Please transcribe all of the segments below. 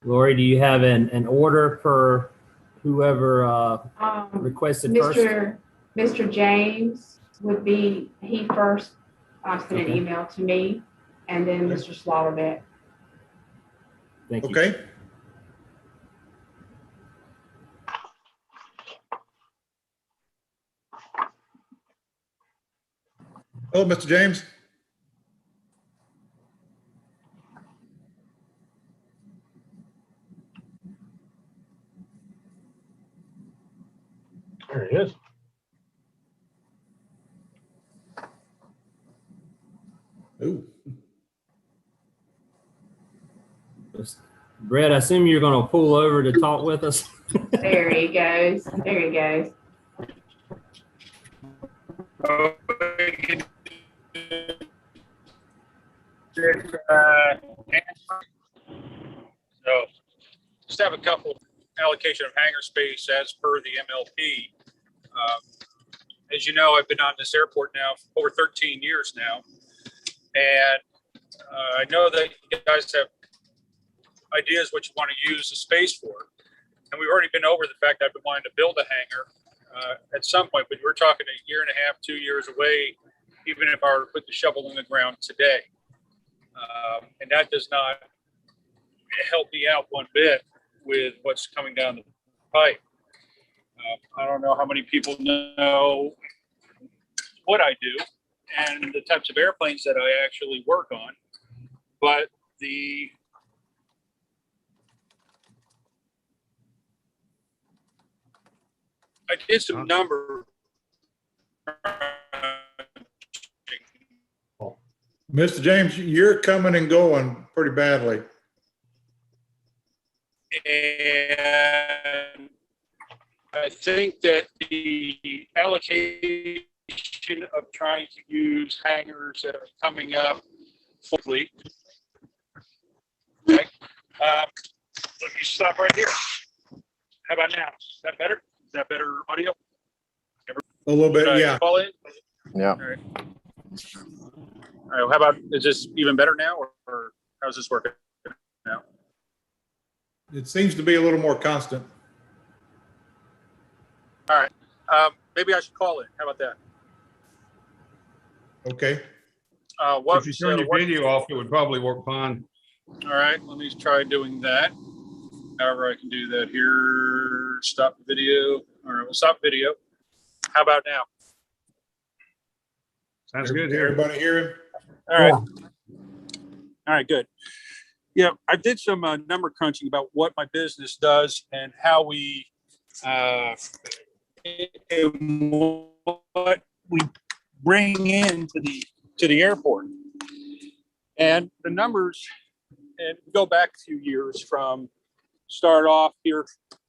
Lori, do you have an order for whoever requested first? Mr. James would be, he first sent an email to me, and then Mr. Slaughterbeck. Thank you. Okay. Hello, Mr. James. There he is. Ooh. Brett, I assume you're going to pull over to talk with us. There he goes. There he goes. So just have a couple allocation of hangar space as per the MLP. As you know, I've been on this airport now for over 13 years now. And I know that you guys have ideas what you want to use the space for. And we've already been over the fact that I've been wanting to build a hangar at some point, but we're talking a year and a half, 2 years away, even if I were to put the shovel in the ground today. And that does not help me out one bit with what's coming down the pipe. I don't know how many people know what I do and the types of airplanes that I actually work on, but I did some number. Mr. James, you're coming and going pretty badly. And I think that the allocation of trying to use hangars that are coming up fully. Okay. Let me stop right here. How about now? Is that better? Is that better audio? A little bit, yeah. Call in? Yeah. All right. All right. How about, is this even better now, or how's this working now? It seems to be a little more constant. All right. Maybe I should call in. How about that? Okay. What, If you turn your video off, it would probably work fine. All right, let me try doing that. However, I can do that here. Stop the video. All right, we'll stop video. How about now? Sounds good here. Everybody hear him? All right. All right, good. Yeah, I did some number crunching about what my business does and how we what we bring into the airport. And the numbers, and go back a few years from start off here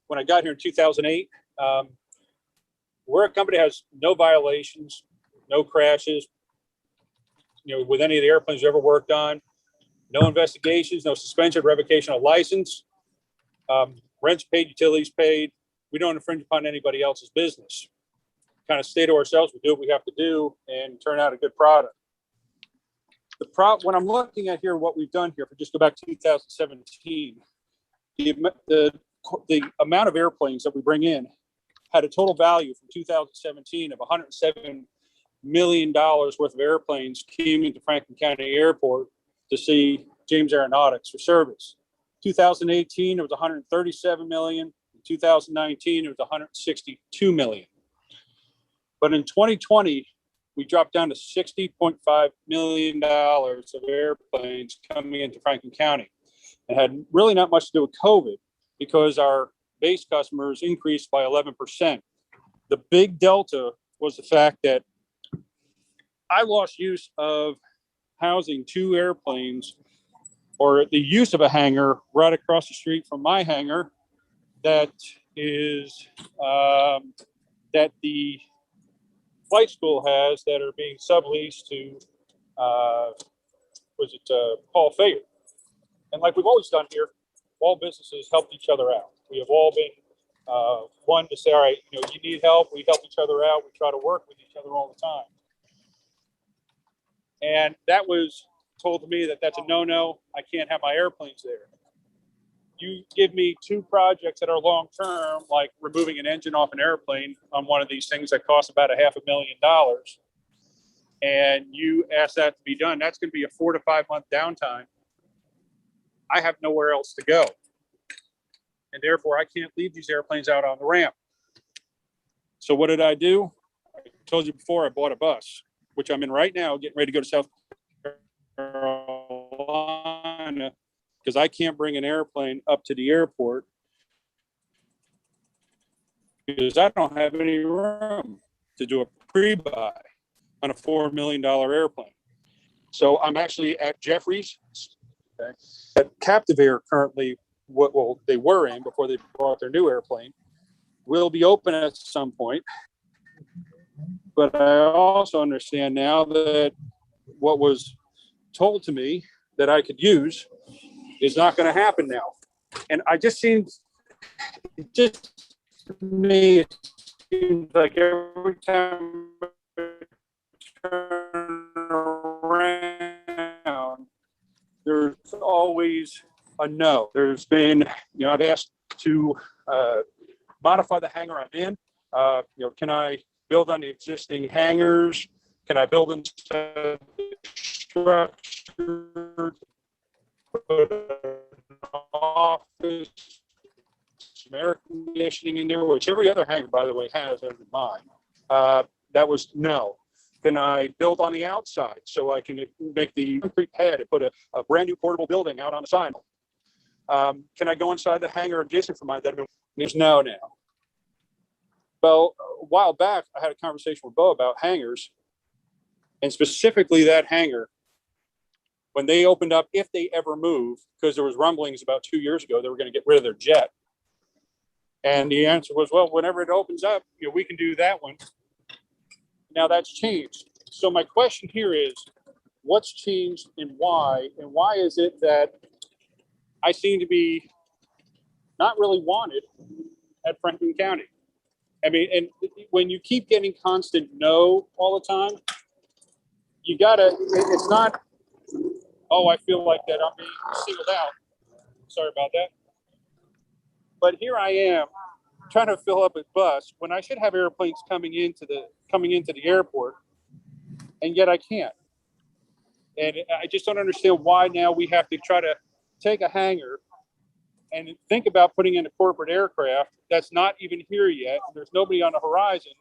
when I got here in 2008. We're a company that has no violations, no crashes, with any of the airplanes we've ever worked on, no investigations, no suspension, revocation of license, rents paid, utilities paid. We don't infringe upon anybody else's business. Kind of stay to ourselves. We do what we have to do and turn out a good product. When I'm looking at here, what we've done here, if we just go back to 2017, the amount of airplanes that we bring in had a total value from 2017 of $107 million worth of airplanes came into Franklin County Airport to see James Aeronautics for service. 2018, it was 137 million. In 2019, it was 162 million. But in 2020, we dropped down to $60.5 million of airplanes coming into Franklin County. It had really not much to do with COVID because our base customers increased by 11%. The big delta was the fact that I lost use of housing two airplanes, or the use of a hangar right across the street from my hangar that is that the flight school has that are being subleased to Paul Fayer. And like we've always done here, all businesses helped each other out. We have all been one to say, all right, you need help, we help each other out, we try to work with each other all the time. And that was told to me that that's a no-no. I can't have my airplanes there. you give me two projects that are long-term, like removing an engine off an airplane on one of these things that costs about $500,000, and you ask that to be done, that's going to be a 4 to 5 month downtime. I have nowhere else to go. And therefore, I can't leave these airplanes out on the ramp. So what did I do? I told you before, I bought a bus, which I'm in right now, getting ready to go to South Carolina, because I can't bring an airplane up to the airport because I don't have any room to do a pre-buy on a $4 million airplane. So I'm actually at Jeffries, okay, at Captive Air currently. Well, they were in before they bought their new airplane. Will be open at some point. But I also understand now that what was told to me that I could use is not going to happen now. And I just seems, it just to me, it seems like every time I turn around, there's always a no. There's been, I've asked to modify the hangar I'm in. Can I build on the existing hangars? Can I build inside the structure? Put an office, some air conditioning in there, which every other hangar, by the way, has under mine. That was no. Can I build on the outside so I can make the concrete pad and put a brand new portable building out on the side? Can I go inside the hangar adjacent from mine? There's no now. Well, a while back, I had a conversation with Bo about hangars, and specifically that hangar. When they opened up, if they ever move, because there was rumblings about 2 years ago, they were going to get rid of their jet. And the answer was, well, whenever it opens up, we can do that one. Now that's changed. So my question here is, what's changed and why? And why is it that I seem to be not really wanted at Franklin County? I mean, and when you keep getting constant no all the time, you gotta, it's not, oh, I feel like that I'm being singled out. Sorry about that. But here I am trying to fill up a bus when I should have airplanes coming into the airport, and yet I can't. And I just don't understand why now we have to try to take a hangar and think about putting in a corporate aircraft that's not even here yet. There's nobody on the horizon.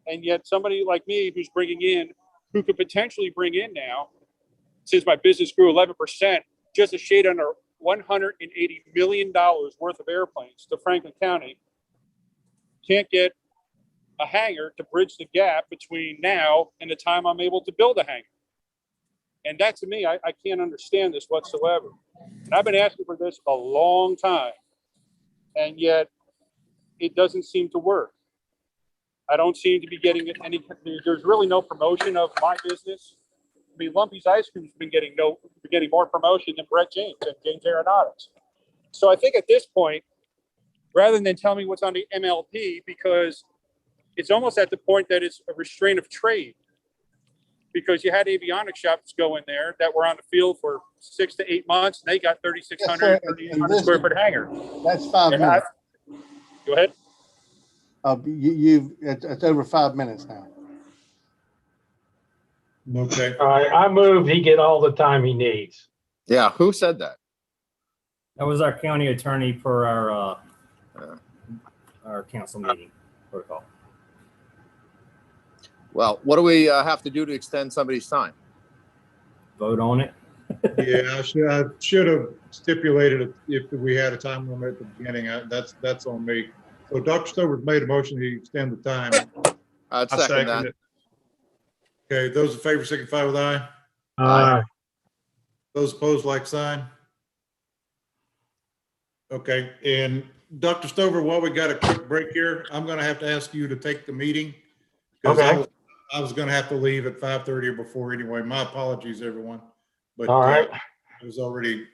And yet somebody like me who could potentially bring in now, since my business grew 11%, just a shade under $180 million worth of airplanes to Franklin County, can't get a hangar to bridge the gap between now and the time I'm able to build a hangar. And that, to me, I can't understand this whatsoever. And I've been asking for this a long time, and yet it doesn't seem to work. I don't seem to be getting any, there's really no promotion of my business. I mean, Lumpy's Ice Cream's been getting more promotion than Brett James and James Aeronautics. So I think at this point, rather than tell me what's on the MLP, because it's almost at the point that it's a restraint of trade, because you had avionics shops go in there that were on the field for 6 to 8 months, and they got 3,600, 3,800 square foot hangar. That's 5 minutes. Go ahead. It's over 5 minutes now. Okay. All right, I move he get all the time he needs. Yeah, who said that? That was our county attorney for our council meeting protocol. Well, what do we have to do to extend somebody's time? Vote on it. Yeah, I should have stipulated it if we had a time limit at the beginning. That's on me. So Dr. Stover's made a motion to extend the time. I'd I second that. it. Okay, those in favor signify with aye. Aye. Those opposed, like sign. Okay, and Dr. Stover, while we got a quick break here, I'm gonna have to ask you to take the meeting. 'Cause Okay. I was gonna have to leave at 5:30 or before anyway. My apologies, everyone. But All right. I was already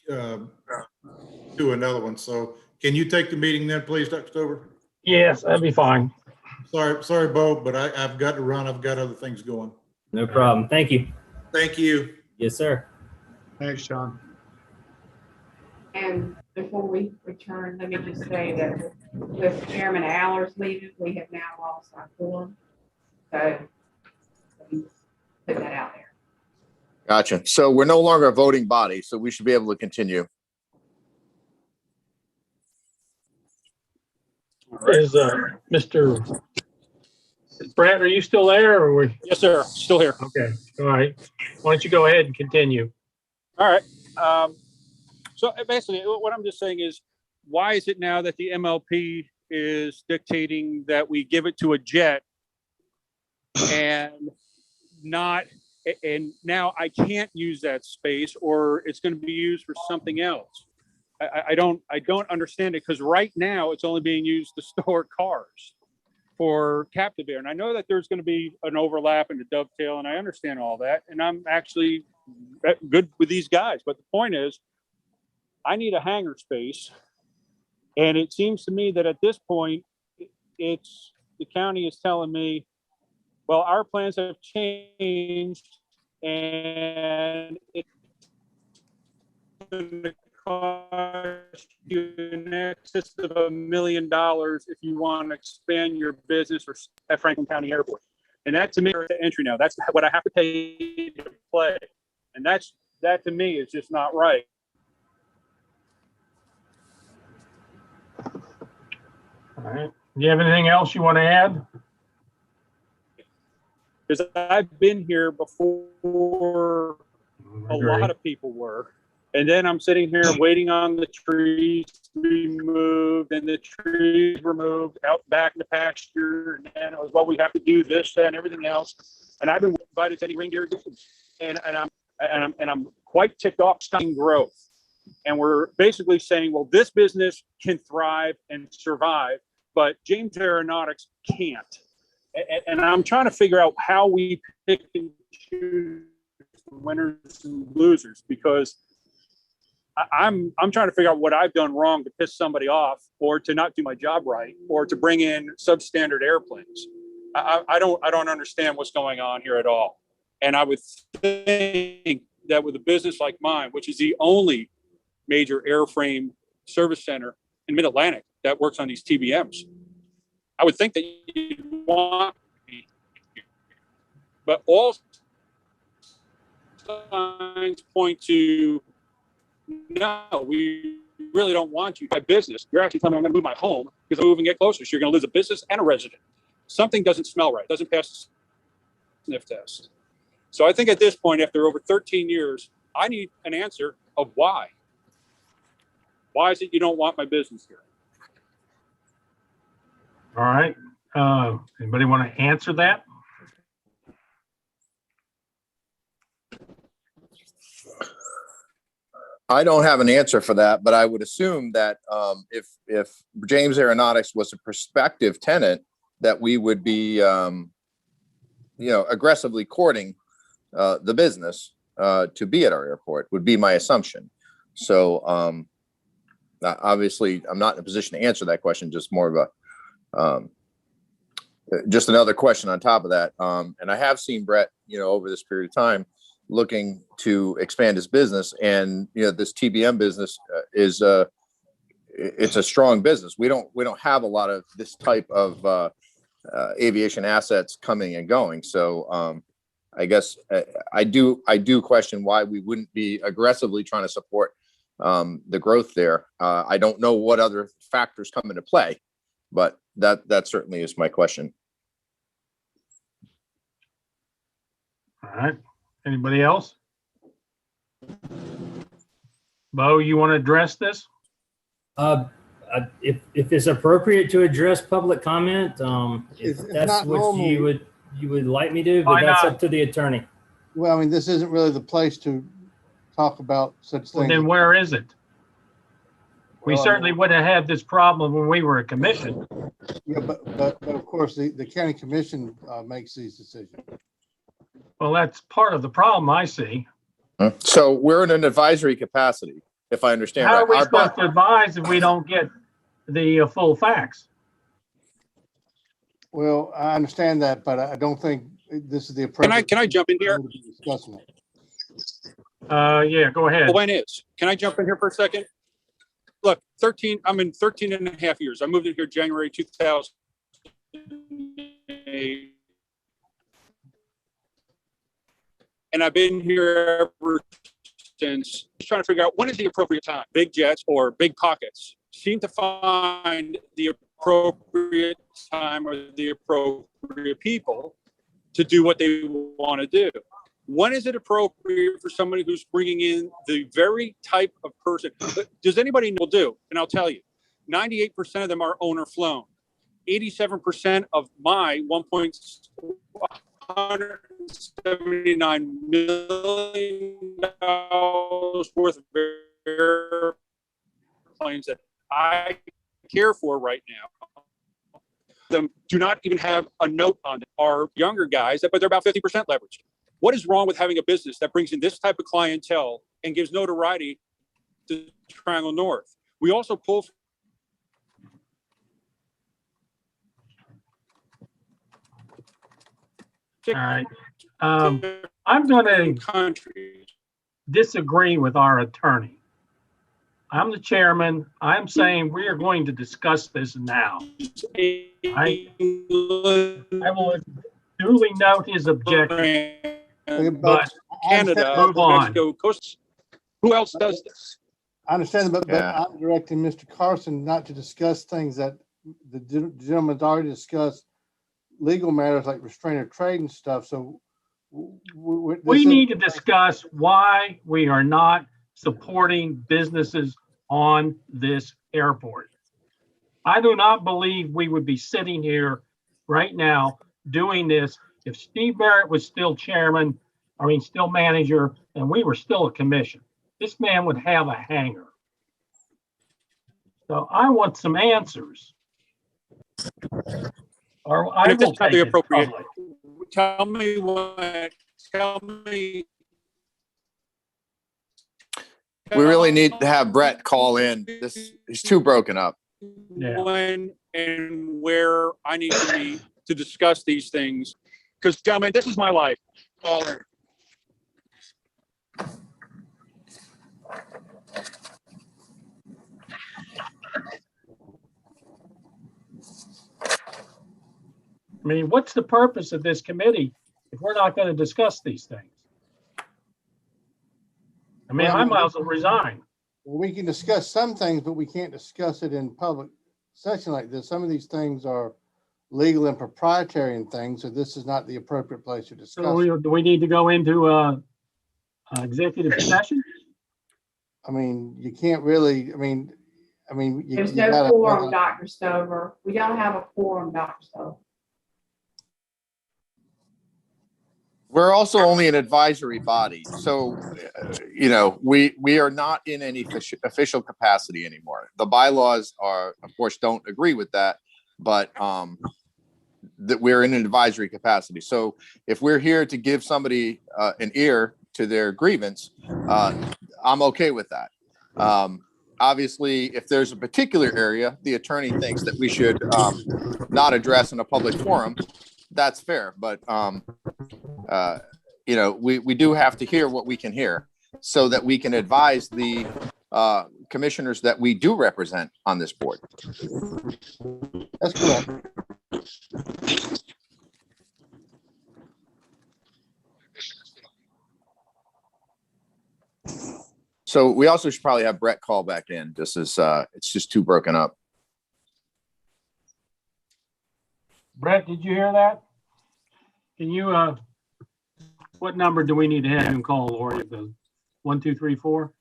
do another one. So can you take the meeting then, please, Dr. Stover? Yes, that'd be fine. Sorry, Bo, but I've got to run. I've got other things going. No problem. Thank you. Thank you. Yes, sir. Thanks, Sean. And before we return, let me just say that with Chairman Allers leaving, we have now lost our quorum. So let me just put that out there. Gotcha. So we're no longer a voting body, so we should be able to continue. Is, Mr. Brett, are you still there or we? Yes, sir. Still here. Okay, all right. Why don't you go ahead and continue? All right. So basically, what I'm just saying is, why is it now that the MLP is dictating that we give it to a jet and not, and now I can't use that space, or it's going to be used for something else? I don't understand it, because right now it's only being used to store cars for captive air. And I know that there's going to be an overlap and a dovetail, and I understand all that. And I'm actually good with these guys. But the point is, I need a hangar space. And it seems to me that at this point, it's the county is telling me, well, our plans have changed and it's going to cost you in excess of $1 million if you want to expand your business at Franklin County Airport. And that to me is the entry now. That's what I have to pay to play. And that to me is just not right. All right. Do you have anything else you want to add? Because I've been here before a lot of people were. And then I'm sitting here waiting on the trees to be moved, and the trees were moved out back in the pasture. And then it was, well, we have to do this, that, and everything else. And I've been invited to any reindeer, and I'm quite ticked off seeing growth. And we're basically saying, well, this business can thrive and survive, but James Aeronautics can't. And I'm trying to figure out how we pick and choose winners and losers, because I'm trying to figure out what I've done wrong to piss somebody off, or to not do my job right, or to bring in substandard airplanes. I don't understand what's going on here at all. And I would think that with a business like mine, which is the only major airframe service center in Mid-Atlantic that works on these TBMs, I would think that you'd want me. But all signs point to, no, we really don't want you to have business. You're actually telling me I'm going to move my home because I'm moving it closer. So you're going to lose a business and a resident. Something doesn't smell right. Doesn't pass the sniff test. So I think at this point, after over 13 years, I need an answer of why. Why is it you don't want my business here? All right. Anybody want to answer that? I don't have an answer for that, but I would assume that if James Aeronautics was a prospective tenant, that we would be, aggressively courting the business to be at our airport, would be my assumption. So obviously, I'm not in a position to answer that question. Just more of a just another question on top of that. And I have seen Brett, over this period of time, looking to expand his business, and this TBM business is it's a strong business. We don't have a lot of this type of aviation assets coming and going. So I guess I do question why we wouldn't be aggressively trying to support the growth there. I don't know what other factors come into play, but that certainly is my question. All right. Anybody else? Bo, you want to address this? If it's appropriate to address public comment, if It's that's not what normal. you would like me to, but Why that's not? up to the attorney. Well, I mean, this isn't really the place to talk about such Well, things. then where is it? We Well, I certainly mean- wouldn't have had this problem when we were a commission. Yeah, but of course, the county commission makes these decisions. Well, that's part of the problem I see. So we're in an advisory capacity, if I understand How right. are we Our supposed to advise if we don't get the full facts? Well, I understand that, but I don't think this is the appropriate. Can I jump in here? time to be discussing it. Yeah, go ahead. Well, when is? Can I jump in here for a second? look, I'm in 13 and a half years. I moved in here January 2008. And I've been here ever since, just trying to figure out when is the appropriate time. Big jets or big pockets seem to find the appropriate time or the appropriate people to do what they want to do. When is it appropriate for somebody who's bringing in the very type of person? Does anybody know? Do? And I'll tell you, 98% of them are owner flown. 87% of my 179 million worth of airplanes that I care for right now, them do not even have a note on them. Are younger guys, but they're about 50% leveraged. What is wrong with having a business that brings in this type of clientele and gives notoriety to Triangle North? We also pull All right. I'm going to countries. disagree with our attorney. I'm the chairman. I'm saying we are going to discuss this now. I will duly note his objection, but Canada, move on. Mexico, Coast. Who else does this? I understand, but Yeah. I'm directing Mr. Carson not to discuss things that the gentleman's already discussed, legal matters like restraint of trade and stuff. So We need to discuss why we are not supporting businesses on this airport. I do not believe we would be sitting here right now doing this if Steve Barrett was still still manager, and we were still a commission. This man would have a hangar. So I want some answers. Or I And if will that's not take the it appropriate, public. tell me what. Tell me. We really need to have Brett call in. This is too broken up. Yeah. When and where I need to be to discuss these things, because gentlemen, this is my life. All in. I mean, what's the purpose of this committee if we're not going to discuss these things? I mean, I might as well resign. we can discuss some things, but we can't discuss it in public session like this. Some of these things are legal and proprietary and things, so this is not the appropriate place to discuss. So do we need to go into executive session? I mean, you can't really, There's you no gotta- quorum, Dr. Stover. We don't have a quorum, Dr. Stover. We're also only an advisory body. So, we are not in any official capacity anymore. The bylaws are, of course, don't agree with that, but that we're in an advisory capacity. So if we're here to give somebody an ear to their grievance, I'm okay with that. Obviously, if there's a particular area the attorney thinks that we should not address in a public forum, that's fair. But we do have to hear what we can hear so that we can advise the commissioners that we do represent on this board. That's correct. So we also should probably have Brett call back in. This is it's just too broken up. Brett, did you hear that? Can you, what number do we need to have him call, Lori? The 1, 2, 3, 4?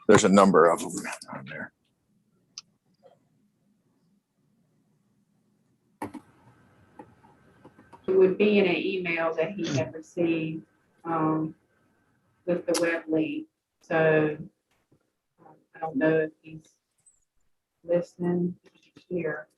There's a number of them on there. It would be in an email that he had received with the web link. So I don't know if he's listening here.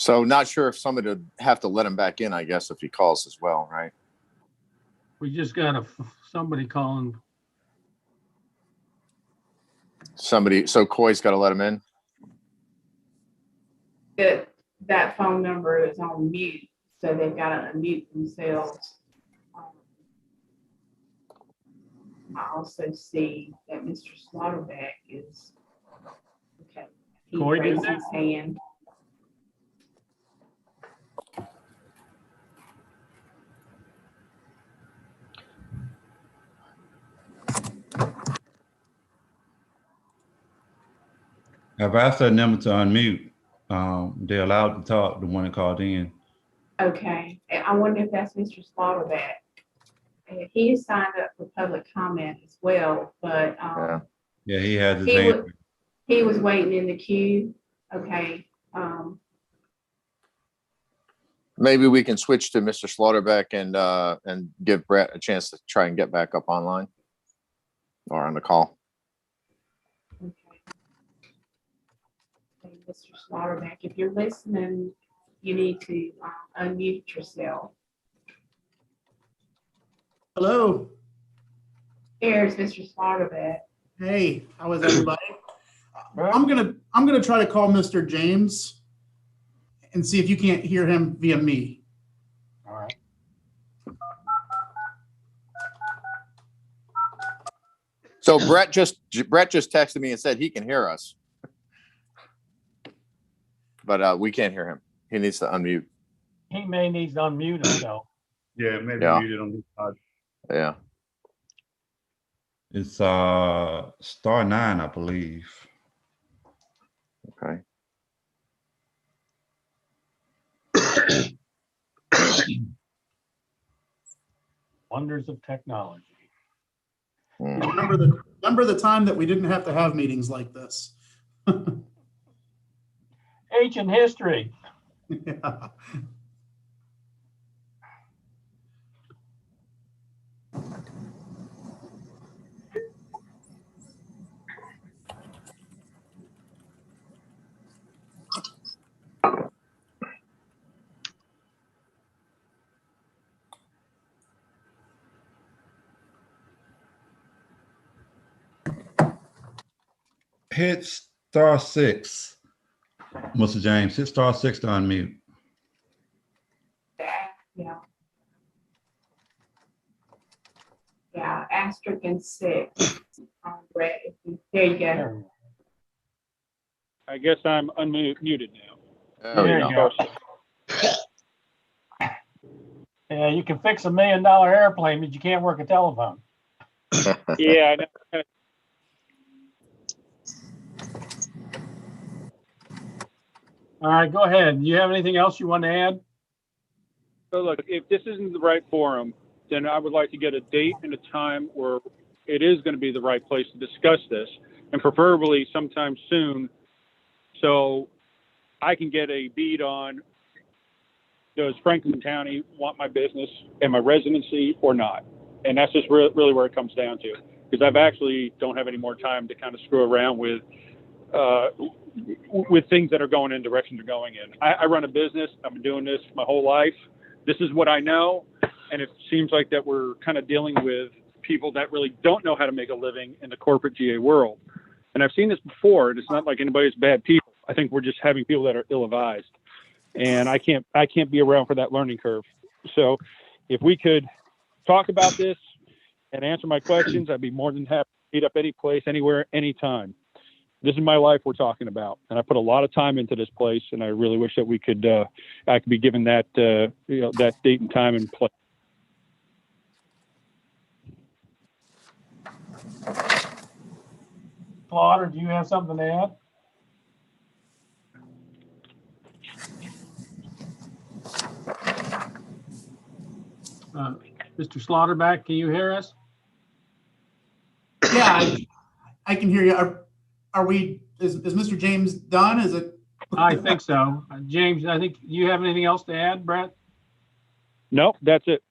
So not sure if somebody would have to let him back in, I guess, if he calls as well, right? We just got somebody calling. Somebody, so Coy's got to let him in. That phone number is on mute, so they've got to unmute themselves. I also see that Mr. Slaughterback is, okay. He Coy did raised that? his hand. I've asked that number to unmute. They're allowed to talk, the one that called in. Okay, and I wonder if that's Mr. Slaughterback. He is signed up for public comment as well, but, Yeah. Yeah, he has his He hand. he was waiting in the queue. Okay, Maybe we can switch to Mr. Slaughterback and give Brett a chance to try and get back up online or on the call. okay. Okay, Mr. Slaughterback, if you're listening, you need to unmute yourself. Hello. Here's Mr. Slaughterback. Hey, how is everybody? I'm gonna try to call Mr. James and see if you can't hear him via me. All right. So Brett just texted me and said he can hear us, but we can't hear him. He needs to unmute. He may need to unmute himself. Yeah, maybe Yeah. muted on his side. Yeah. It's *9, I believe. Okay. Wonders of technology. Hmm. Remember the time that we didn't have to have meetings like this. Ancient history. Yeah. Hit *6. Mr. James, hit *6 to unmute. Yeah. Yeah, asterisk and 6. Brett, there you go. I guess I'm unmuted now. There we There go. you go. Yeah, you can fix $1 million airplane, but you can't work a telephone. Yeah, I know. All right, go ahead. Do you have anything else you want to add? So look, if this isn't the right forum, then I would like to get a date and a time where it is going to be the right place to discuss this, and preferably sometime soon, so I can get a beat on, does Franklin County want my business and my residency or not? And that's just really where it comes down to, because I've actually don't have any more time to kind of screw around with things that are going in directions they're going in. I run a business. I've been doing this my whole life. This is what I know. And it seems like that we're kind of dealing with people that really don't know how to make a living in the corporate GA world. And I've seen this before, and it's not like anybody's bad people. I think we're just having people that are ill-advised. And I can't be around for that learning curve. So if we could talk about this and answer my questions, I'd be more than happy to meet up any place, anywhere, anytime. This is my life we're talking about, and I put a lot of time into this place, and I really wish that we could, I could be given that, that date and time and place. Slaughter, do you have something to add? Mr. Slaughterback, can you hear us? Yeah, I can hear you. Is Mr. James done? Is it? I think so. James, I think you have anything else to add, Brett? Nope, that's it.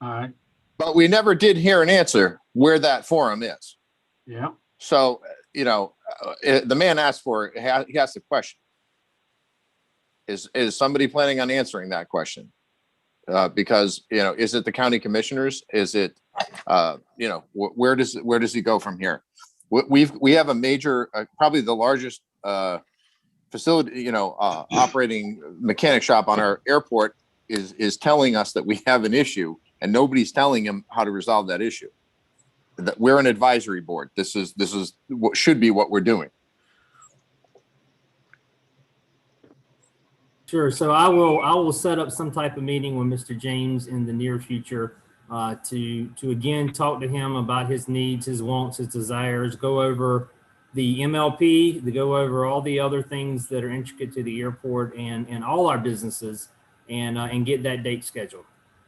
All right. But we never did hear an answer where that forum is. Yeah. So, the man asked for it. He asked the question. Is somebody planning on answering that question? Because, you know, is it the county commissioners? Is it, you know, where does he go from here? We have a major, probably the largest facility, you know, operating mechanic shop on our airport is telling us that we have an issue, and nobody's telling him how to resolve that issue. That we're an advisory board. This is what should be what we're doing. Sure. So I will set up some type of meeting with Mr. James in the near future to again talk to him about his needs, his wants, his desires, go over the MLP, to go over all the other things that are intricate to the airport and all our businesses, and get that date scheduled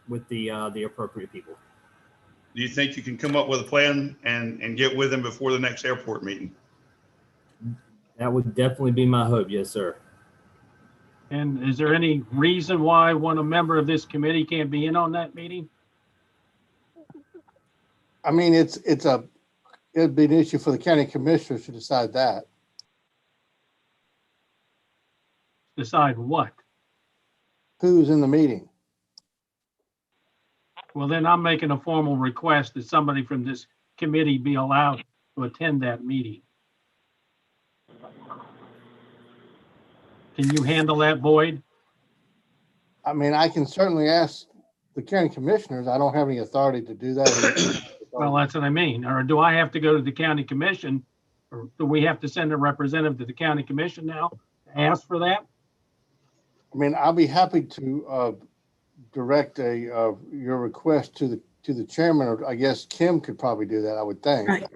with the appropriate people. Do you think you can come up with a plan and get with him before the next airport meeting? That would definitely be my hope. Yes, sir. And is there any reason why a member of this committee can't be in on that meeting? I mean, it'd be an issue for the county commissioners to decide that. Decide what? Who's in the meeting? Well, then I'm making a formal request that somebody from this committee be allowed to attend that meeting. Can you handle that, Boyd? I mean, I can certainly ask the county commissioners. I don't have any authority to do that. Well, that's what I mean. Or do I have to go to the county commission? Or do we have to send a representative to the county commission now to ask for that? I mean, I'll be happy to direct your request to the chairman, or I guess Kim could probably do that, I would think. Right.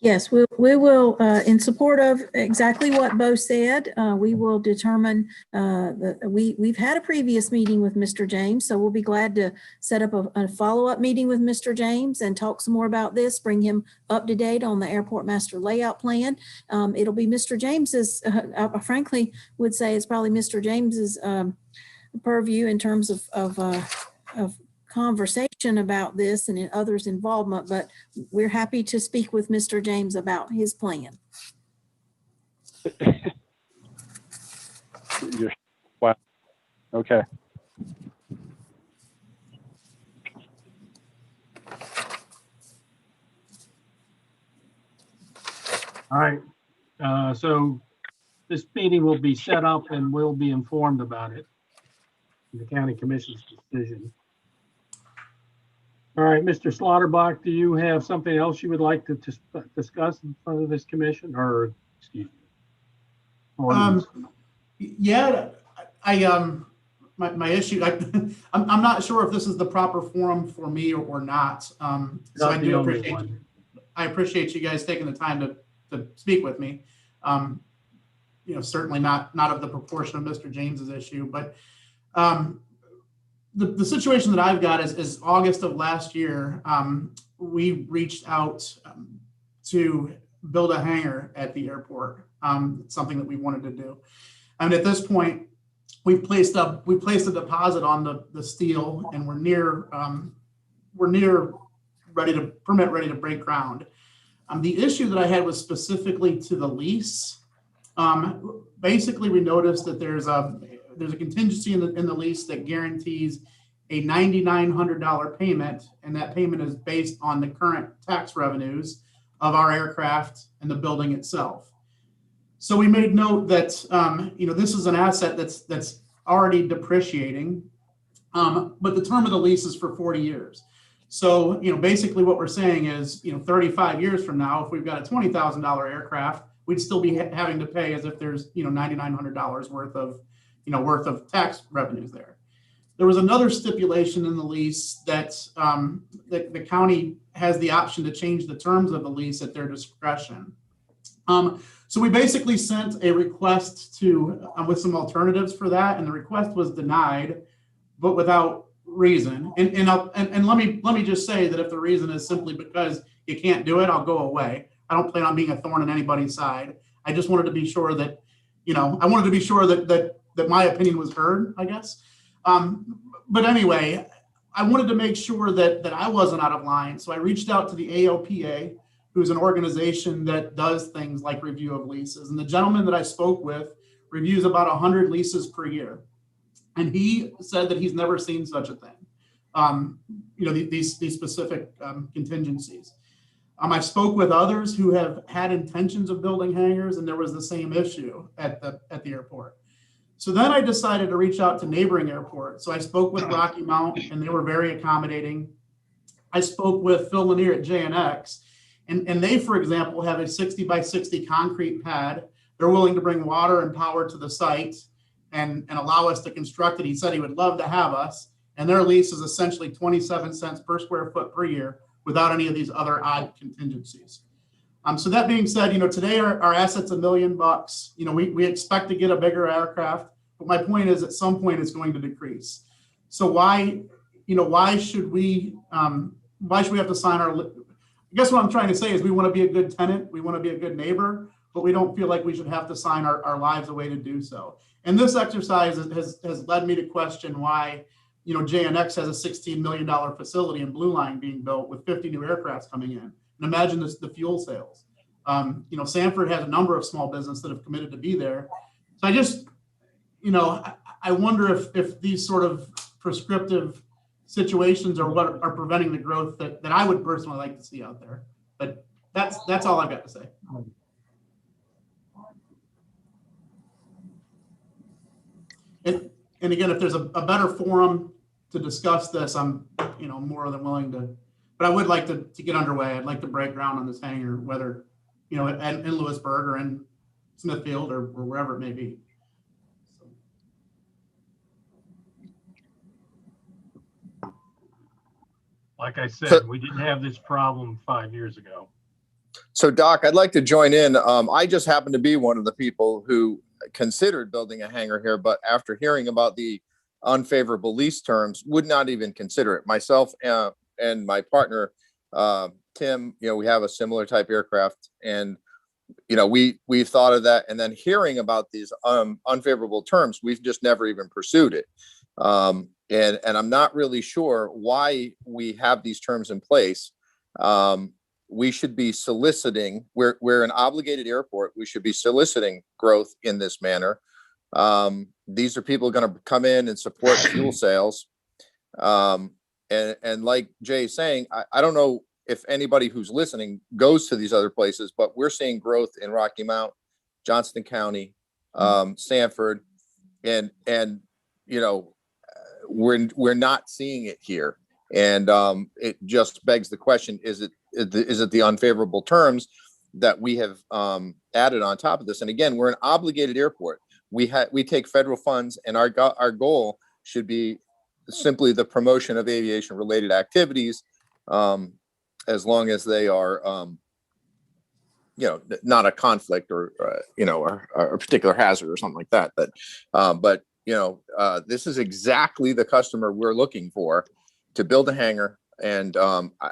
Yes, we will, in support of exactly what Bo said, we will determine, we've had a previous meeting with Mr. James, so we'll be glad to set up a follow-up meeting with Mr. James and talk some more about this, bring him up to date on the airport master layout plan. It'll be Mr. James's, I frankly would say it's probably Mr. James's purview in terms of conversation about this and others' involvement, but we're happy to speak with Mr. James about his plan. Wow. Okay. All right. So this meeting will be set up and we'll be informed about it. The county commission's decision. All right, Mr. Slaughterbuck, do you have something else you would like to discuss in front of this commission, or excuse me? Yeah, my issue, I'm not sure if this is the proper forum for me or not. So I do appreciate you guys taking the time to speak with me. You know, certainly not of the proportion of Mr. James's issue, but the situation that I've got is August of last year, we reached out to build a hangar at the airport, something that we wanted to do. And at this point, we placed a deposit on the steel, and we're near ready to break ground. The issue that I had was specifically to the lease. Basically, we noticed that there's a contingency in the lease that guarantees a $9,900 payment, and that payment is based on the current tax revenues of our aircraft and the building itself. So we made note that you know, this is an asset that's already depreciating, but the term of the lease is for 40 years. So, you know, basically what we're saying is, you know, 35 years from now, if we've got a $20,000 aircraft, we'd still be having to pay as if there's, you know, $9,900 worth of tax revenues there. There was another stipulation in the lease that the county has the option to change the terms of the lease at their discretion. So we basically sent a request to with some alternatives for that, and the request was denied, but without reason. And let me just say that if the reason is simply because you can't do it, I'll go away. I don't plan on being a thorn in anybody's side. I just wanted to be sure that, you know, that my opinion was heard, I guess. But anyway, I wanted to make sure that I wasn't out of line. So I reached out to the AOPA, who's an organization that does things like review of leases. And the gentleman that I spoke with reviews about 100 leases per year. And he said that he's never seen such a thing. These specific contingencies. I spoke with others who have had intentions of building hangars, and there was the same issue at the airport. So then I decided to reach out to neighboring airports. So I spoke with Rocky Mount, and they were very accommodating. I spoke with Phil Lanier at JNX, and they, for example, have a 60 by 60 concrete pad. They're willing to bring water and power to the site and allow us to construct it. He said he would love to have us. And their lease is essentially 27 cents per square foot per year without any of these other odd contingencies. So that being said, today our asset's $1 million. We expect to get a bigger aircraft, but my point is at some point it's going to decrease. So why should we have to sign our, I guess what I'm trying to say is we want to be a good tenant, we want to be a good neighbor, but we don't feel like we should have to sign our lives away to do so. And this exercise has led me to question why, JNX has a $16 million facility in Blue Line being built with 50 new aircrafts coming in. And imagine the fuel sales. Sanford has a number of small businesses that have committed to be there. So I just, I wonder if these sort of prescriptive situations are what are preventing the growth that I would personally like to see out there. But that's all I've got to say. And again, if there's a better forum to discuss this, I'm more than willing to, but I would like to get underway. I'd like to break ground on this hangar, whether, in Lewisburg or in Smithfield or wherever it may be. Like I said, we didn't have this problem 5 years ago. So Doc, I'd like to join in. I just happen to be one of the people who considered building a hangar here, but after hearing about the unfavorable lease terms, would not even consider it. Myself and my partner, Tim, we have a similar type aircraft, and we thought of that. And then hearing about these unfavorable terms, we've just never even pursued it. And I'm not really sure why we have these terms in place. We should be soliciting, we're an obligated airport. We should be soliciting growth in this manner. These are people going to come in and support fuel sales. And like Jay's saying, I don't know if anybody who's listening goes to these other places, but we're seeing growth in Rocky Mount, Johnston County, Sanford, and we're not seeing it here. And it just begs the question, is it the unfavorable terms that we have added on top of this? And again, we're an obligated airport. We take federal funds, and our goal should be simply the promotion of aviation related activities, as long as they are not a conflict or a particular hazard or something like that. But this is exactly the customer we're looking for to build a hangar. And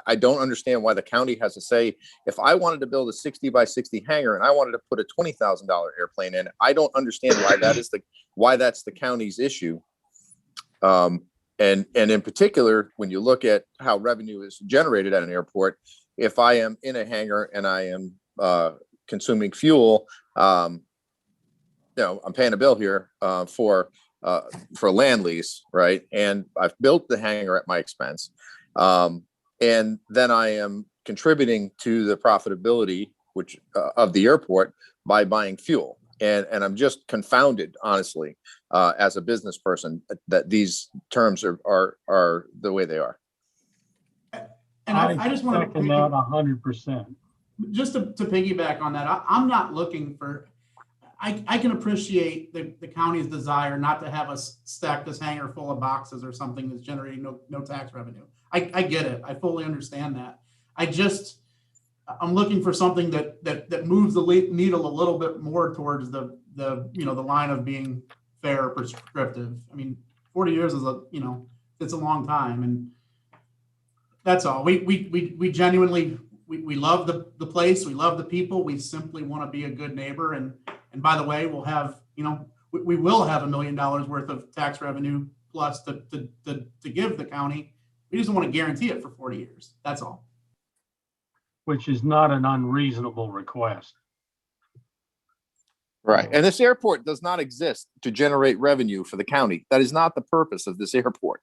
I don't understand why the county has to say, if I wanted to build a 60 by 60 hangar and I wanted to put a $20,000 airplane in, I don't understand why that's the county's issue. And in particular, when you look at how revenue is generated at an airport, if I am in a hangar and I am consuming fuel, I'm paying a bill here for a land lease, right? And I've built the hangar at my expense. And then I am contributing to the profitability of the airport by buying fuel. And I'm just confounded, honestly, as a business person, that these terms are the way they are. And I just want to 100%. Just to piggyback on that, I'm not looking for. I can appreciate the county's desire not to have us stack this hangar full of boxes or something that's generating no tax revenue. I get it. I fully understand that. I'm looking for something that moves the needle a little bit more towards the line of being fair or prescriptive. I mean, 40 years is it's a long time, and that's all. We genuinely we love the place. We love the people. We simply want to be a good neighbor. And by the way, we'll have we will have $1 million worth of tax revenue plus to give the county. We just don't want to guarantee it for 40 years. That's all. Which is not an unreasonable request. Right. And this airport does not exist to generate revenue for the county. That is not the purpose of this airport.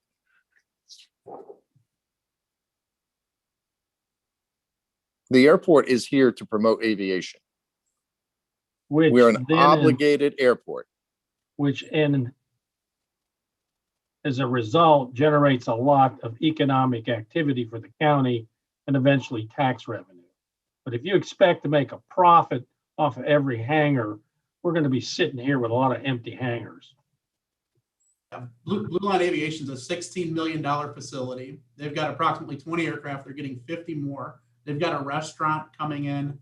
The airport is here to promote aviation. Which We're an then obligated airport. which in as a result generates a lot of economic activity for the county and eventually tax revenue. But if you expect to make a profit off of every hangar, we're going to be sitting here with a lot of empty hangars. Blue Line Aviation is a $16 million facility. They've got approximately 20 aircraft. They're getting 50 more. They've got a restaurant coming in.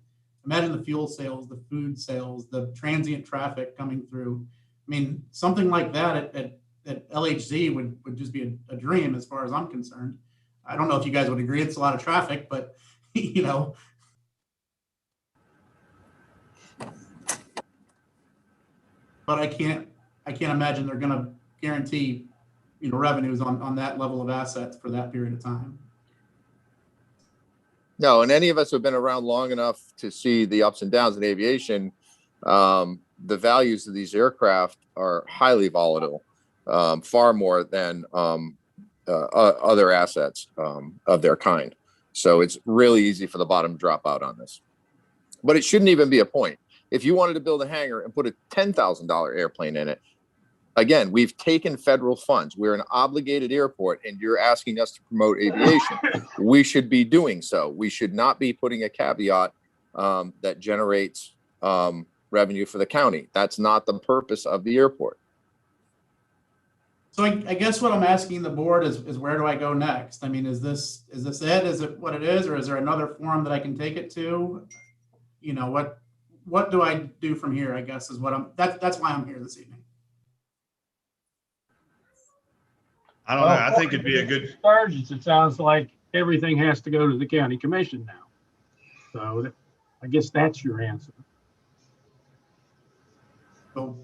Imagine the fuel sales, the food sales, the transient traffic coming through. I mean, something like that at LHZ would just be a dream as far as I'm concerned. I don't know if you guys would agree. It's a lot of traffic, but you know. But I can't imagine they're going to guarantee, revenues on that level of assets for that period of time. No, and any of us who have been around long enough to see the ups and downs in aviation, the values of these aircraft are highly volatile, far more than other assets of their kind. So it's really easy for the bottom to drop out on this. But it shouldn't even be a point. If you wanted to build a hangar and put a $10,000 airplane in it, again, we've taken federal funds. We're an obligated airport, and you're asking us to promote aviation. We should be doing so. We should not be putting a caveat that generates revenue for the county. That's not the purpose of the airport. So I guess what I'm asking the board is where do I go next? I mean, is this it? Is it what it is, or is there another forum that I can take it to? What do I do from here? I guess is what that's why I'm here this evening. I don't know. I think it'd be a good. Charges. It sounds like everything has to go to the county commission now. So I guess that's your answer. So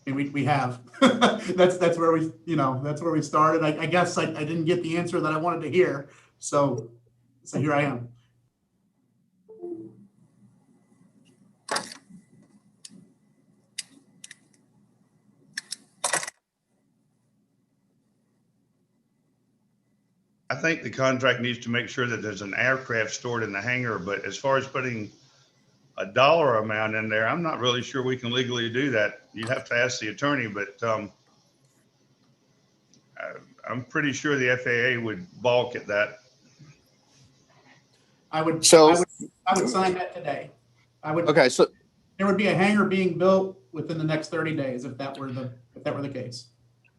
we have that's where we that's where we started. I guess I didn't get the answer that I wanted to hear. So here I am. I think the contract needs to make sure that there's an aircraft stored in the hangar, but as far as putting a dollar amount in there, I'm not really sure we can legally do that. You'd have to ask the attorney, but I'm pretty sure the FAA would balk at that. I would sign that today. Okay, so there would be a hangar being built within the next 30 days if that were the case.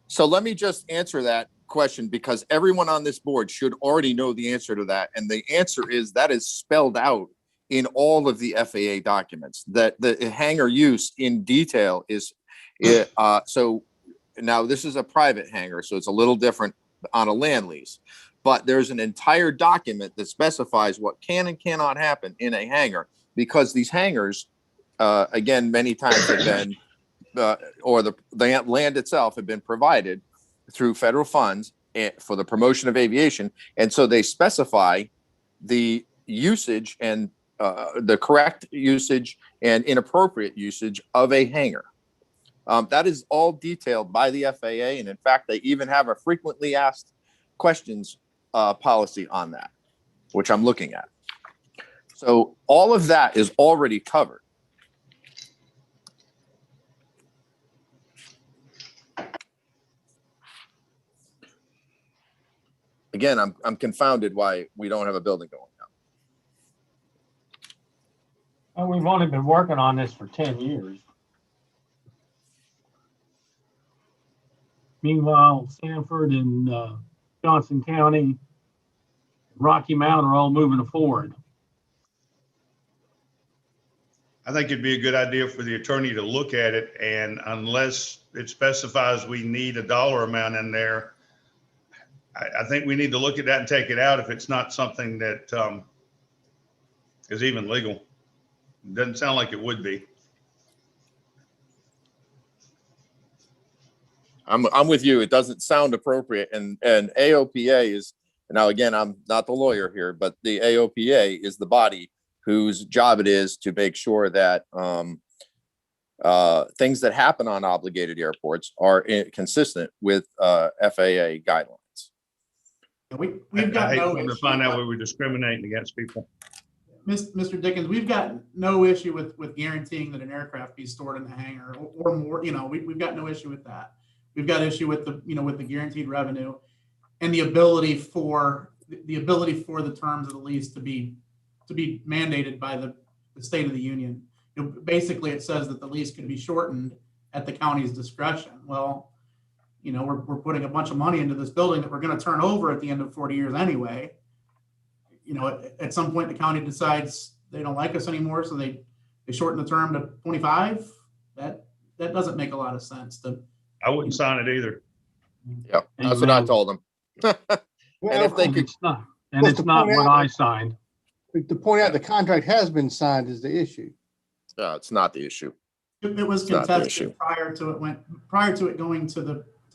So let me just answer that question, because everyone on this board should already know the answer to that. And the answer is that is spelled out in all of the FAA documents, that the hangar use in detail is, so now this is a private hangar, so it's a little different on a land lease, but there's an entire document that specifies what can and cannot happen in a hangar, because these hangars, again, many times have been, or the land itself had been provided through federal funds for the promotion of aviation. And so they specify the usage and the correct usage and inappropriate usage of a hangar. That is all detailed by the FAA. And in fact, they even have a frequently asked questions policy on that, which I'm looking at. So all of that is already covered. Again, I'm confounded why we don't have a building going now. Well, we've only been working on this for 10 years. Meanwhile, Sanford and Johnson County, Rocky Mount are all moving forward. I think it'd be a good idea for the attorney to look at it, and unless it specifies we need a dollar amount in there, I think we need to look at that and take it out if it's not something that is even legal. It doesn't sound like it would be. I'm with you. It doesn't sound appropriate. And AOPA is, now again, I'm not the lawyer here, but the AOPA is the body whose job it is to make sure that things that happen on obligated airports are consistent with FAA guidelines. We've I got hate no when we issue. find out we were discriminating against people. Mr. Dickens, we've got no issue with guaranteeing that an aircraft be stored in the hangar or more, we've got no issue with that. We've got issue with with the guaranteed revenue and the ability for the terms of the lease to be mandated by the State of the Union. Basically, it says that the lease can be shortened at the county's discretion. Well, we're putting a bunch of money into this building that we're going to turn over at the end of 40 years anyway. At some point, the county decides they don't like us anymore, so they shorten the term to 25. That doesn't make a lot of sense. I wouldn't sign it either. Yeah, that's what I told them. And if they could, It's not, and it's not what I signed. To point out, the contract has been signed is the issue. it's not the issue. It was It's not the issue. contested prior to it going to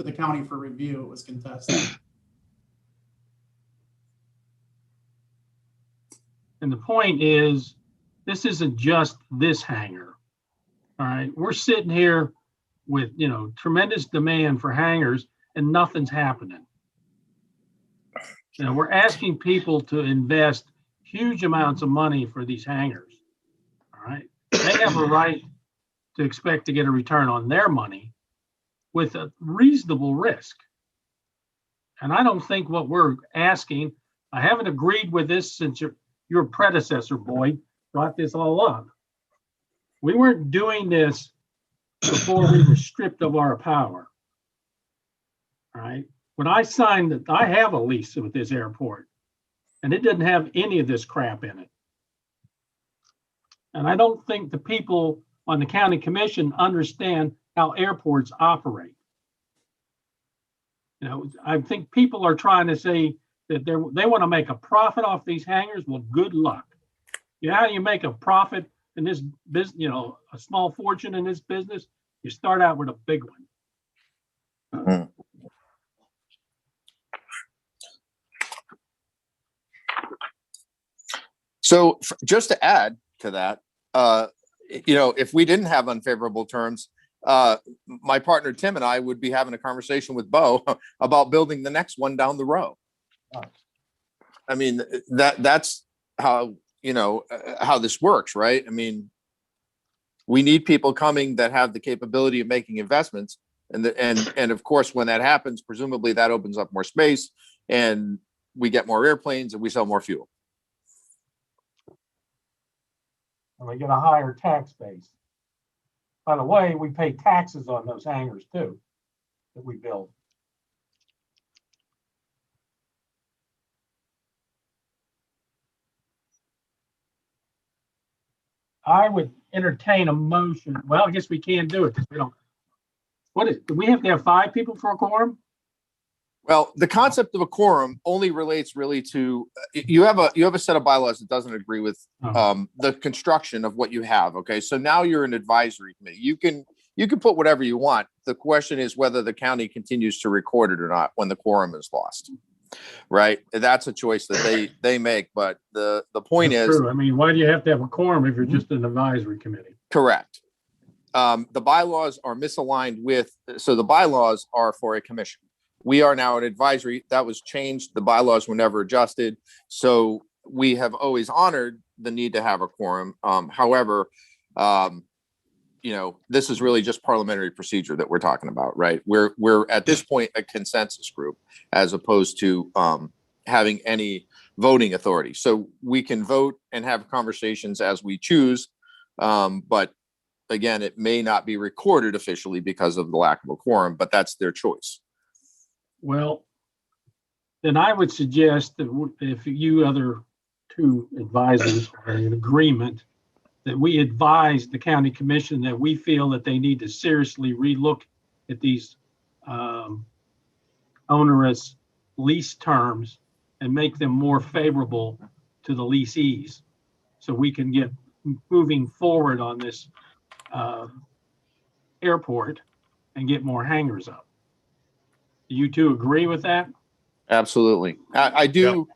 the county for review. It was contested. And the point is, this isn't just this hangar. All right, we're sitting here with, tremendous demand for hangars and nothing's happening. We're asking people to invest huge amounts of money for these hangars. All right, they have a right to expect to get a return on their money with a reasonable risk. And I don't think what we're asking, I haven't agreed with this since your predecessor, Boyd, brought this all up. We weren't doing this before we were stripped of our power. All right. When I signed it, I have a lease with this airport, and it didn't have any of this crap in it. And I don't think the people on the county commission understand how airports operate. I think people are trying to say that they want to make a profit off these hangars. Well, good luck. How do you make a profit in this business, a small fortune in this business? You start out with a big one. So just to add to that, if we didn't have unfavorable terms, my partner Tim and I would be having a conversation with Bo about building the next one down the road. I mean, that's how, how this works, right? I mean, we need people coming that have the capability of making investments. And of course, when that happens, presumably that opens up more space and we get more airplanes and we sell more fuel. And we get a higher tax base. By the way, we pay taxes on those hangars too, that we build. I would entertain a motion. Well, I guess we can't do it because we don't. Do we have to have 5 people for a quorum? Well, the concept of a quorum only relates really to, you have a set of bylaws that doesn't agree with the construction of what you have. Okay, so now you're an advisory committee. You can put whatever you want. The question is whether the county continues to record it or not when the quorum is lost. Right, that's a choice that they make. But the point That's is, true. I mean, why do you have to have a quorum if you're just an advisory committee? correct. The bylaws are misaligned with, so the bylaws are for a commission. We are now an advisory. That was changed. The bylaws were never adjusted. So we have always honored the need to have a quorum. However, this is really just parliamentary procedure that we're talking about, right? We're at this point a consensus group as opposed to having any voting authority. So we can vote and have conversations as we choose. But again, it may not be recorded officially because of the lack of a quorum, but that's their choice. Well, then I would suggest that if you other 2 advisors are in agreement, that we advise the county commission that we feel that they need to seriously relook at these onerous lease terms and make them more favorable to the leasees, so we can get moving forward on this airport and get more hangars up. Do you 2 agree with that? Absolutely. I do.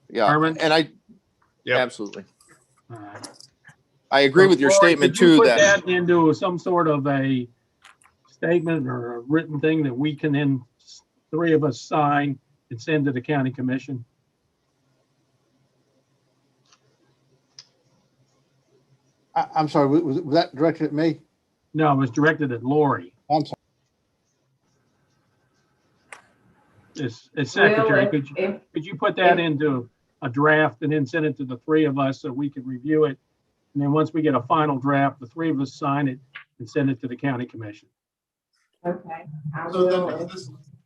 Yeah. Herman? And Yep. absolutely. All right. I agree with your Lori, statement could you too, put that, that into some sort of a statement or a written thing that we can then, three of us sign and send to the county commission? I'm sorry, was that directed at me? No, it was directed at Lori I'm sorry. as secretary. Well, Could you put that into a draft and then send it to the three of us so we can review it? And then once we get a final draft, the three of us sign it and send it to the county commission. Okay. I So will. then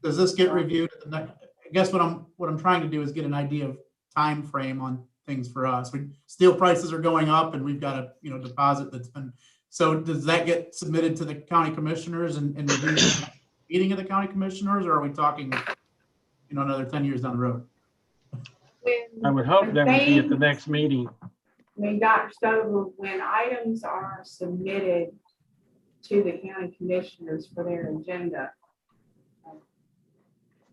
does this get reviewed at the next? I guess what I'm trying to do is get an idea of time frame on things for us. Steel prices are going up and we've got a, deposit that's been, so does that get submitted to the county commissioners and reviewed at the meeting of the county commissioners, or are we talking, another 10 years down the road? I would hope that would be at the next meeting. Dr. Stover, when items are submitted to the county commissioners for their agenda,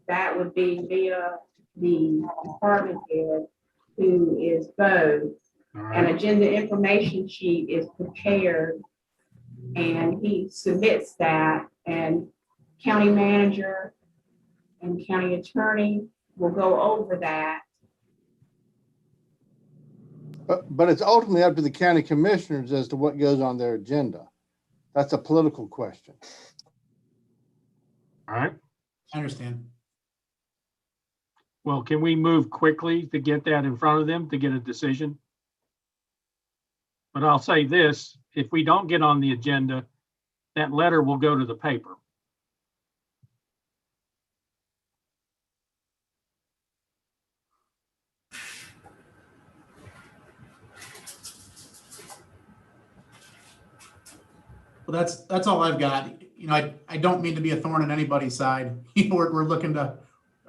that would be via the department head, who is Bo. An agenda information sheet is prepared and he submits that, and county manager and county attorney will go over that. But it's ultimately up to the county commissioners as to what goes on their agenda. That's a political question. All right. I understand. Well, can we move quickly to get that in front of them to get a decision? But I'll say this, if we don't get on the agenda, that letter will go to the paper. Well, that's all I've got. I don't mean to be a thorn in anybody's side. We're looking to,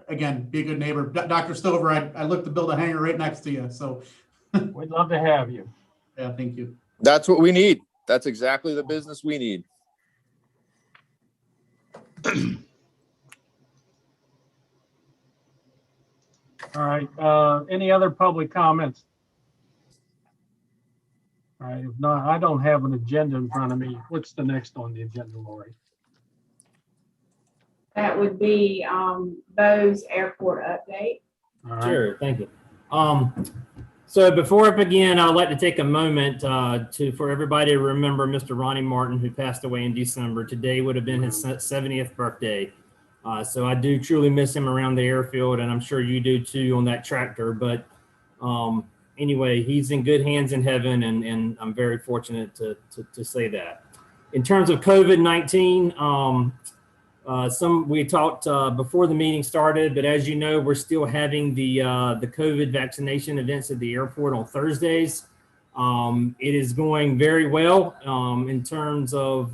again, be a good neighbor. Dr. Stover, I look to build a hangar right next to you. So We'd love to have you. yeah, thank you. that's what we need. That's exactly the business we need. All right, any other public comments? All right, if not, I don't have an agenda in front of me. What's the next on the agenda, Lori? That would be Bo's airport update. All right. Sure, thank you. So before I begin, I'd like to take a moment for everybody to remember Mr. Ronnie Martin, who passed away in December. Today would have been his 70th birthday. So I do truly miss him around the airfield, and I'm sure you do too on that tractor. But anyway, he's in good hands in heaven, and I'm very fortunate to say that. In terms of COVID-19, we talked before the meeting started, but as you know, we're still having the COVID vaccination events at the airport on Thursdays. It is going very well in terms of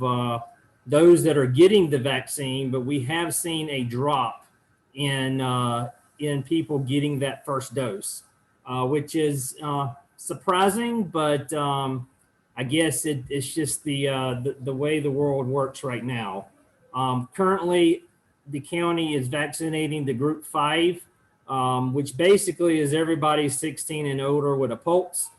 those that are getting the vaccine, but we have seen a drop in people getting that first dose, which is surprising, but I guess it's just the way the world works right now. Currently, the county is vaccinating the group 5, which basically is everybody 16 and older with a pulse.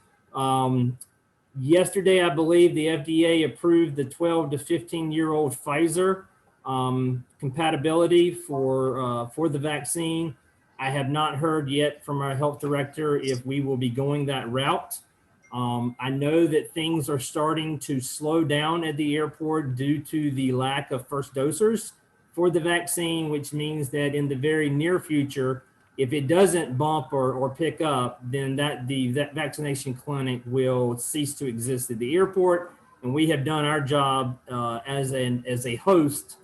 Yesterday, I believe the FDA approved the 12 to 15-year-old Pfizer compatibility for the vaccine. I have not heard yet from our health director if we will be going that route. I know that things are starting to slow down at the airport due to the lack of first dosers for the vaccine, which means that in the very near future, if it doesn't bump or pick up, then that vaccination clinic will cease to exist at the airport. And we have done our job as a host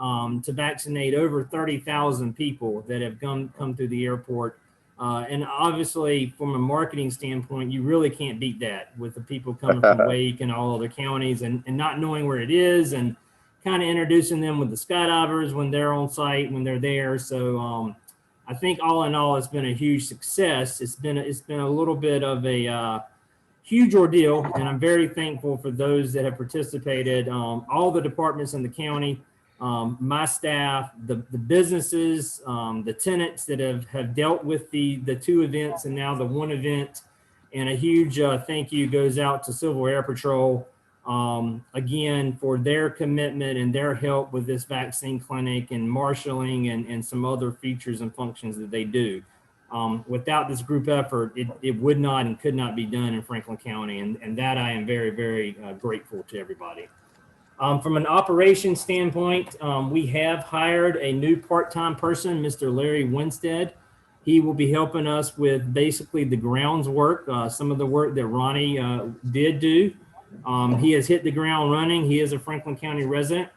to vaccinate over 30,000 people that have come through the airport. And obviously, from a marketing standpoint, you really can't beat that with the people coming from Wake and all other counties and not knowing where it is and kind of introducing them with the skydivers when they're on site, when they're there. So I think all in all, it's been a huge success. It's been a little bit of a huge ordeal, and I'm very thankful for those that have participated, all the departments in the county, my staff, the businesses, the tenants that have dealt with the 2 events and now the 1 event. And a huge thank you goes out to Civil Air Patrol, again, for their commitment and their help with this vaccine clinic and marshaling and some other features and functions that they do. Without this group effort, it would not and could not be done in Franklin County. And that I am very, very grateful to everybody. From an operations standpoint, we have hired a new part-time person, Mr. Larry Winstead. He will be helping us with basically the grounds work, some of the work that Ronnie did do. He has hit the ground running. He is a Franklin County resident.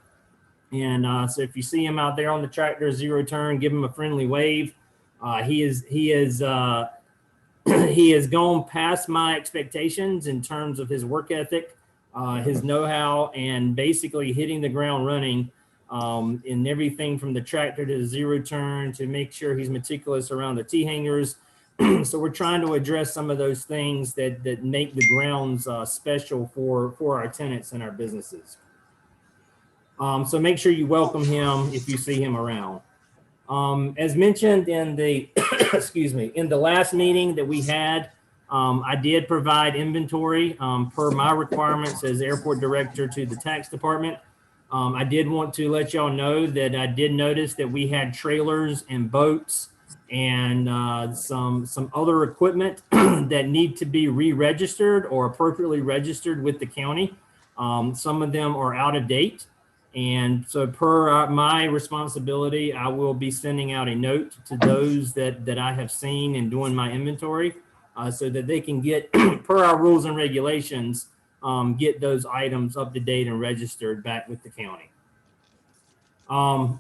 And so if you see him out there on the tractor, zero turn, give him a friendly wave. He has gone past my expectations in terms of his work ethic, his know-how, and basically hitting the ground running in everything from the tractor to the zero turn to make sure he's meticulous around the T-hangers. So we're trying to address some of those things that make the grounds special for our tenants and our businesses. So make sure you welcome him if you see him around. As mentioned in the, excuse me, in the last meeting that we had, I did provide inventory per my requirements as airport director to the tax department. I did want to let y'all know that I did notice that we had trailers and boats and some other equipment that need to be re-registered or appropriately registered with the county. Some of them are out of date. And so per my responsibility, I will be sending out a note to those that I have seen and doing my inventory so that they can get, per our rules and regulations, get those items up to date and registered back with the county.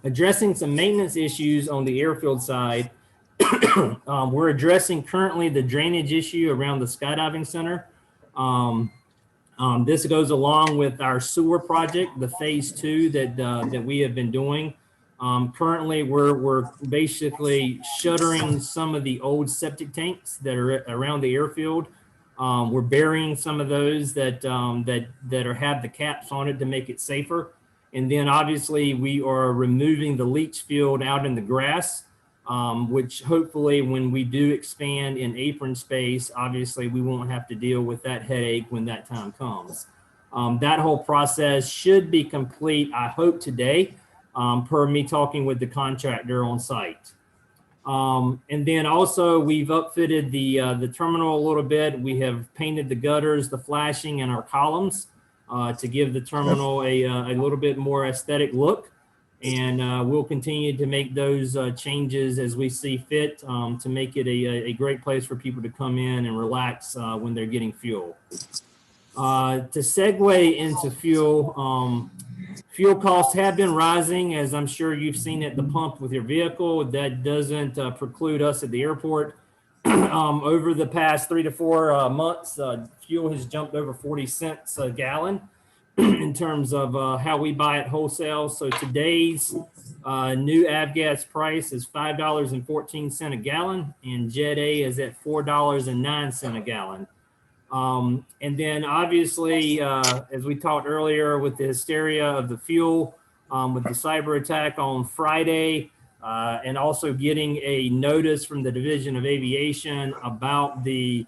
Addressing some maintenance issues on the airfield side, we're addressing currently the drainage issue around the skydiving center. This goes along with our sewer project, the phase 2 that we have been doing. Currently, we're basically shuttering some of the old septic tanks that are around the airfield. We're burying some of those that have the caps on it to make it safer. And then obviously we are removing the leach field out in the grass, which hopefully when we do expand in apron space, obviously we won't have to deal with that headache when that time comes. That whole process should be complete, I hope today, per me talking with the contractor on site. And then also we've upfitted the terminal a little bit. We have painted the gutters, the flashing, and our columns to give the terminal a little bit more aesthetic look. And we'll continue to make those changes as we see fit to make it a great place for people to come in and relax when they're getting fuel. To segue into fuel, fuel costs have been rising, as I'm sure you've seen at the pump with your vehicle. That doesn't preclude us at the airport. Over the past 3 to 4 months, fuel has jumped over 40 cents a gallon in terms of how we buy it wholesale. So today's new avgas price is $5.14 a gallon, and Jet A is at $4.09 a gallon. And then obviously, as we talked earlier with the hysteria of the fuel, with the cyber attack on Friday, and also getting a notice from the Division of Aviation about the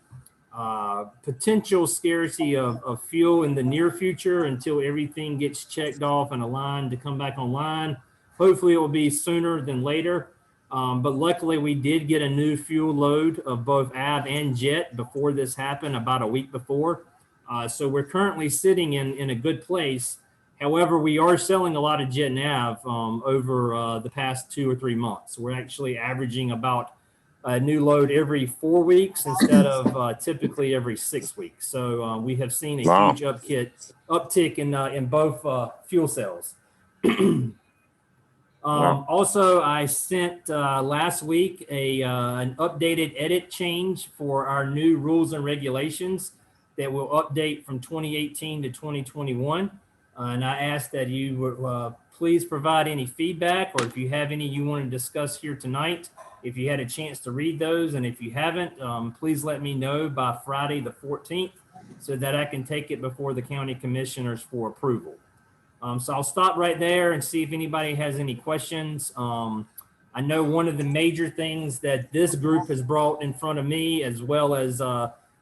potential scarcity of fuel in the near future until everything gets checked off and aligned to come back online. Hopefully it will be sooner than later. But luckily we did get a new fuel load of both Av and Jet before this happened, about a week before. So we're currently sitting in a good place. However, we are selling a lot of Jet and Av over the past 2 or 3 months. We're actually averaging about a new load every 4 weeks instead of typically every 6 weeks. So we have seen a huge uptick in both fuel cells. Also, I sent last week an updated edit change for our new rules and regulations that will update from 2018 to 2021. And I asked that you would please provide any feedback, or if you have any you want to discuss here tonight, if you had a chance to read those. And if you haven't, please let me know by Friday the 14th so that I can take it before the county commissioners for approval. So I'll stop right there and see if anybody has any questions. I know one of the major things that this group has brought in front of me, as well as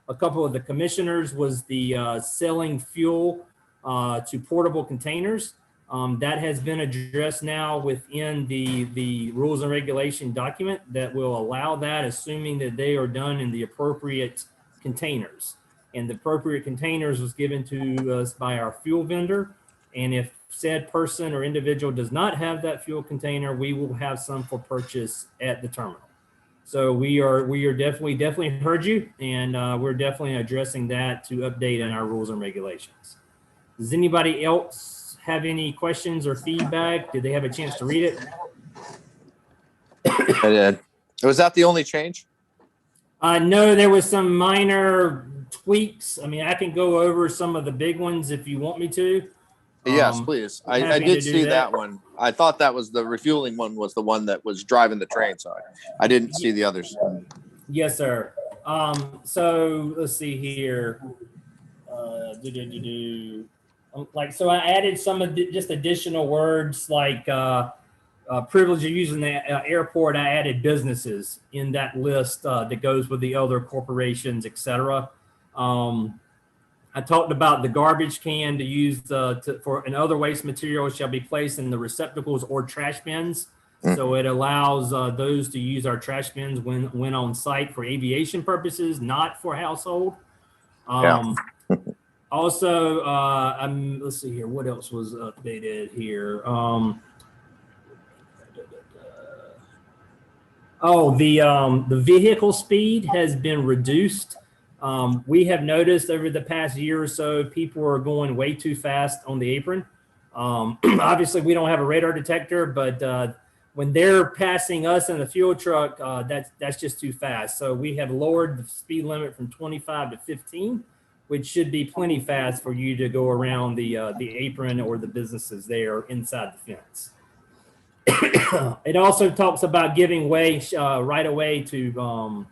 a couple of the commissioners was the selling fuel to portable containers. That has been addressed now within the rules and regulation document that will allow that, assuming that they are done in the appropriate containers. And the appropriate containers was given to us by our fuel vendor. And if said person or individual does not have that fuel container, we will have some for purchase at the terminal. So we are definitely heard you, and we're definitely addressing that to update in our rules and regulations. Does anybody else have any questions or feedback? Did they have a chance to read it? I did. Was that the only change? No, there was some minor tweaks. I mean, I can go over some of the big ones if you want me to. Yes, please. I did see that one. I thought that was the refueling one was the one that was driving the train. So I didn't see the others. Yes, sir. So let's see here. So I added some of just additional words like privilege of using the airport. I added businesses in that list that goes with the other corporations, etc. I talked about the garbage can to use for and other waste materials shall be placed in the receptacles or trash bins. So it allows those to use our trash bins when on site for aviation purposes, not for household. Also, let's see here. What else was updated here? The vehicle speed has been reduced. We have noticed over the past year or so, people are going way too fast on the apron. Obviously, we don't have a radar detector, but when they're passing us in the fuel truck, that's just too fast. So we have lowered the speed limit from 25 to 15, which should be plenty fast for you to go around the apron or the businesses there inside the fence. It also talks about giving way right away to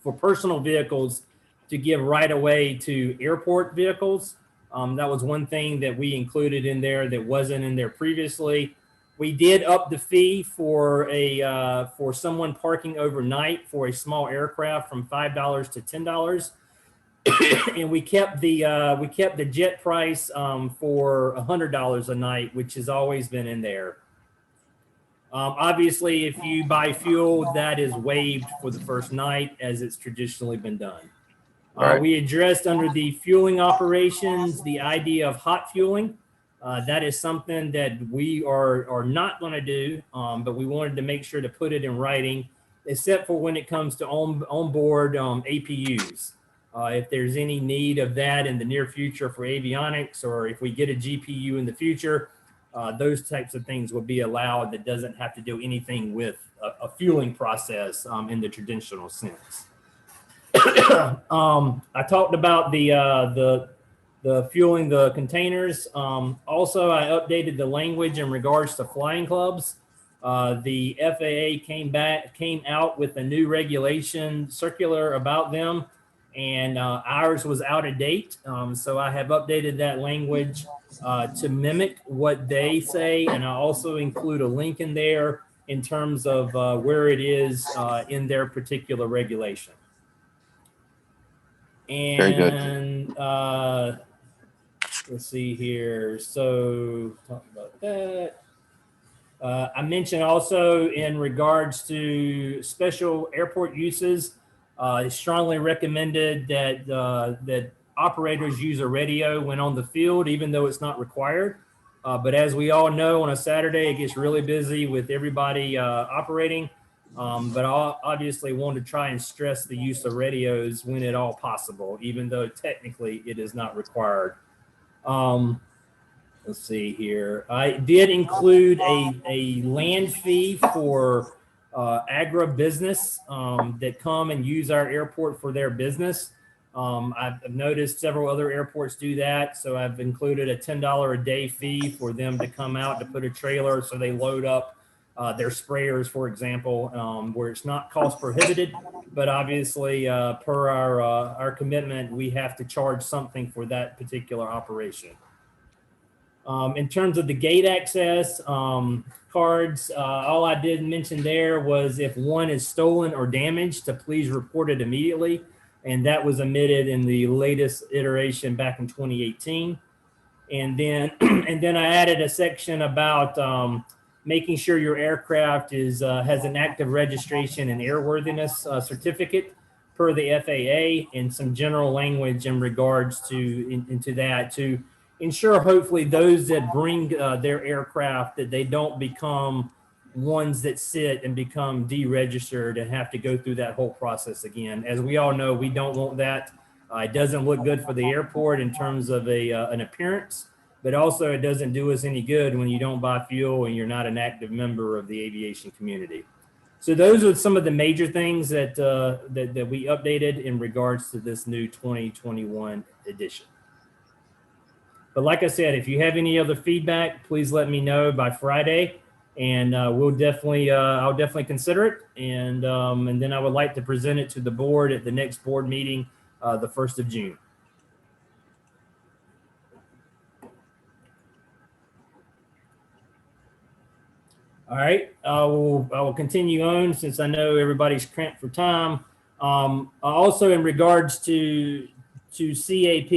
for personal vehicles to give right away to airport vehicles. That was one thing that we included in there that wasn't in there previously. We did up the fee for someone parking overnight for a small aircraft from $5 to $10. And we kept the jet price for $100 a night, which has always been in there. Obviously, if you buy fuel, that is waived for the first night, as it's traditionally been done. We addressed under the fueling operations the idea of hot fueling. That is something that we are not going to do, but we wanted to make sure to put it in writing, except for when it comes to onboard APUs. If there's any need of that in the near future for avionics, or if we get a GPU in the future, those types of things will be allowed. That doesn't have to do anything with a fueling process in the traditional sense. I talked about the fueling the containers. Also, I updated the language in regards to flying clubs. The FAA came out with a new regulation circular about them, and ours was out of date. So I have updated that language to mimic what they say, and I also include a link in there in terms of where it is in their particular regulation. And let's see here. So talk about that. I mentioned also in regards to special airport uses, it's strongly recommended that that operators use a radio when on the field, even though it's not required. But as we all know, on a Saturday, it gets really busy with everybody operating. But I obviously want to try and stress the use of radios when at all possible, even though technically it is not required. Let's see here. I did include a land fee for agribusiness that come and use our airport for their business. I've noticed several other airports do that. So I've included a $10 a day fee for them to come out to put a trailer so they load up their sprayers, for example, where it's not cost prohibited, but obviously per our commitment, we have to charge something for that particular operation. In terms of the gate access cards, all I did mention there was if one is stolen or damaged, to please report it immediately. and that was omitted in the latest iteration back in 2018. And then, and then I added a section about making sure your aircraft is has an active registration and airworthiness certificate per the FAA, and some general language in regards to into that to ensure hopefully those that bring their aircraft, that they don't become ones that sit and become deregistered and have to go through that whole process again. As we all know, we don't want that. It doesn't look good for the airport in terms of an appearance, but also it doesn't do us any good when you don't buy fuel and you're not an active member of the aviation community. So those are some of the major things that that we updated in regards to this new 2021 edition. But like I said, if you have any other feedback, please let me know by Friday, and we'll definitely I'll definitely consider it, and then I would like to present it to the board at the next board meeting, the 1st of June. All right, I will continue on since I know everybody's cramped for time. Also, in regards to CAP,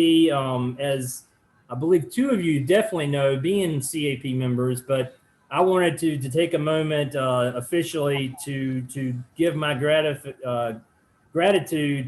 as I believe 2 of you definitely know, being CAP members, but I wanted to take a moment officially to give my gratitude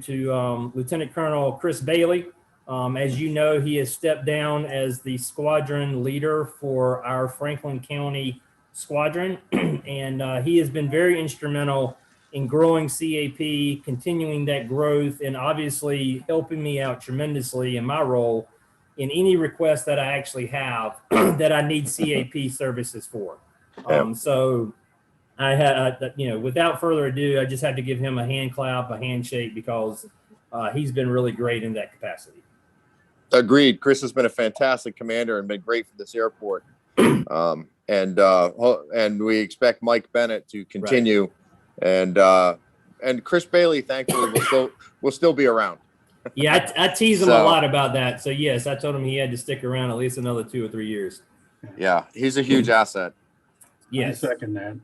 to Lieutenant Colonel Chris Bailey. As you know, he has stepped down as the squadron leader for our Franklin County squadron, and he has been very instrumental in growing CAP, continuing that growth, and obviously helping me out tremendously in my role in any request that I actually have that I need CAP services for. So I had, you know, without further ado, I just had to give him a hand clap, a handshake, because he's been really great in that capacity. Agreed. Chris has been a fantastic commander and been great for this airport. And we expect Mike Bennett to continue, right. And Chris Bailey, thankfully, will still be around. Yeah, I tease him a lot about that. So yes, I told him he had to stick around at least another 2 or 3 years. Yeah, he's a huge asset. Yes. I second that.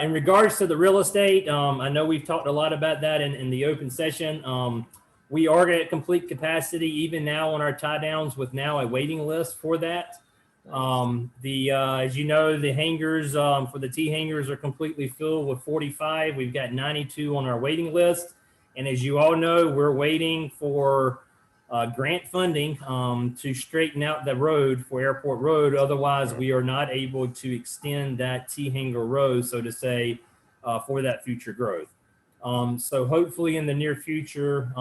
In regards to the real estate, I know we've talked a lot about that in the open session. We are at complete capacity even now on our tie downs, with now a waiting list for that. As you know, the hangars for the T hangars are completely filled with 45. We've got 92 on our waiting list. And as you all know, we're waiting for grant funding to straighten out the road for Airport Road. Otherwise, we are not able to extend that T hangar road, so to say, for that future growth. So hopefully in the near future,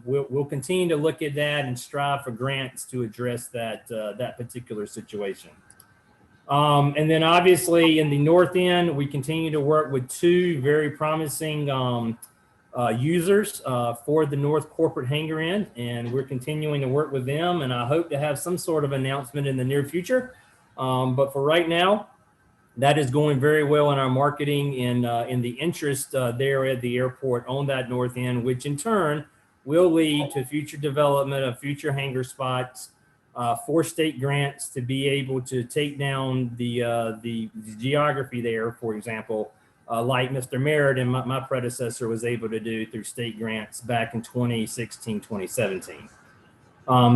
we'll continue to look at that and strive for grants to address that, that particular situation. And then obviously in the north end, we continue to work with 2 very promising users for the north corporate hangar end, and we're continuing to work with them, and I hope to have some sort of announcement in the near future. But for right now, that is going very well in our marketing and in the interest there at the airport on that north end, which in turn will lead to future development of future hangar spots for state grants to be able to take down the geography there, for example, like Mr. Merritt and my predecessor was able to do through state grants back in 2016, 2017.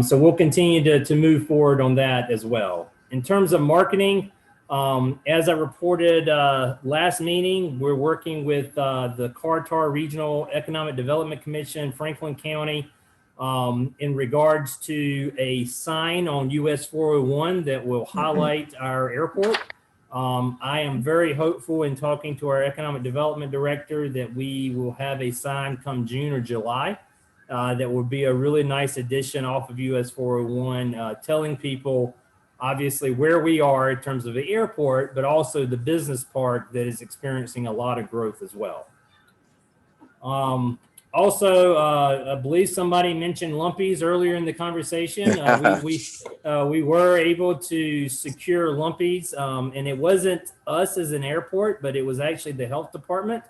So we'll continue to move forward on that as well. In terms of marketing, as I reported last meeting, we're working with the Carter Regional Economic Development Commission, Franklin County, in regards to a sign on US 401 that will highlight our airport. I am very hopeful in talking to our economic development director that we will have a sign come June or July that will be a really nice addition off of US 401, telling people obviously where we are in terms of the airport, but also the business park that is experiencing a lot of growth as well. Also, I believe somebody mentioned Lumpies earlier in the conversation. We were able to secure Lumpies, and it wasn't us as an airport, but it was actually the health department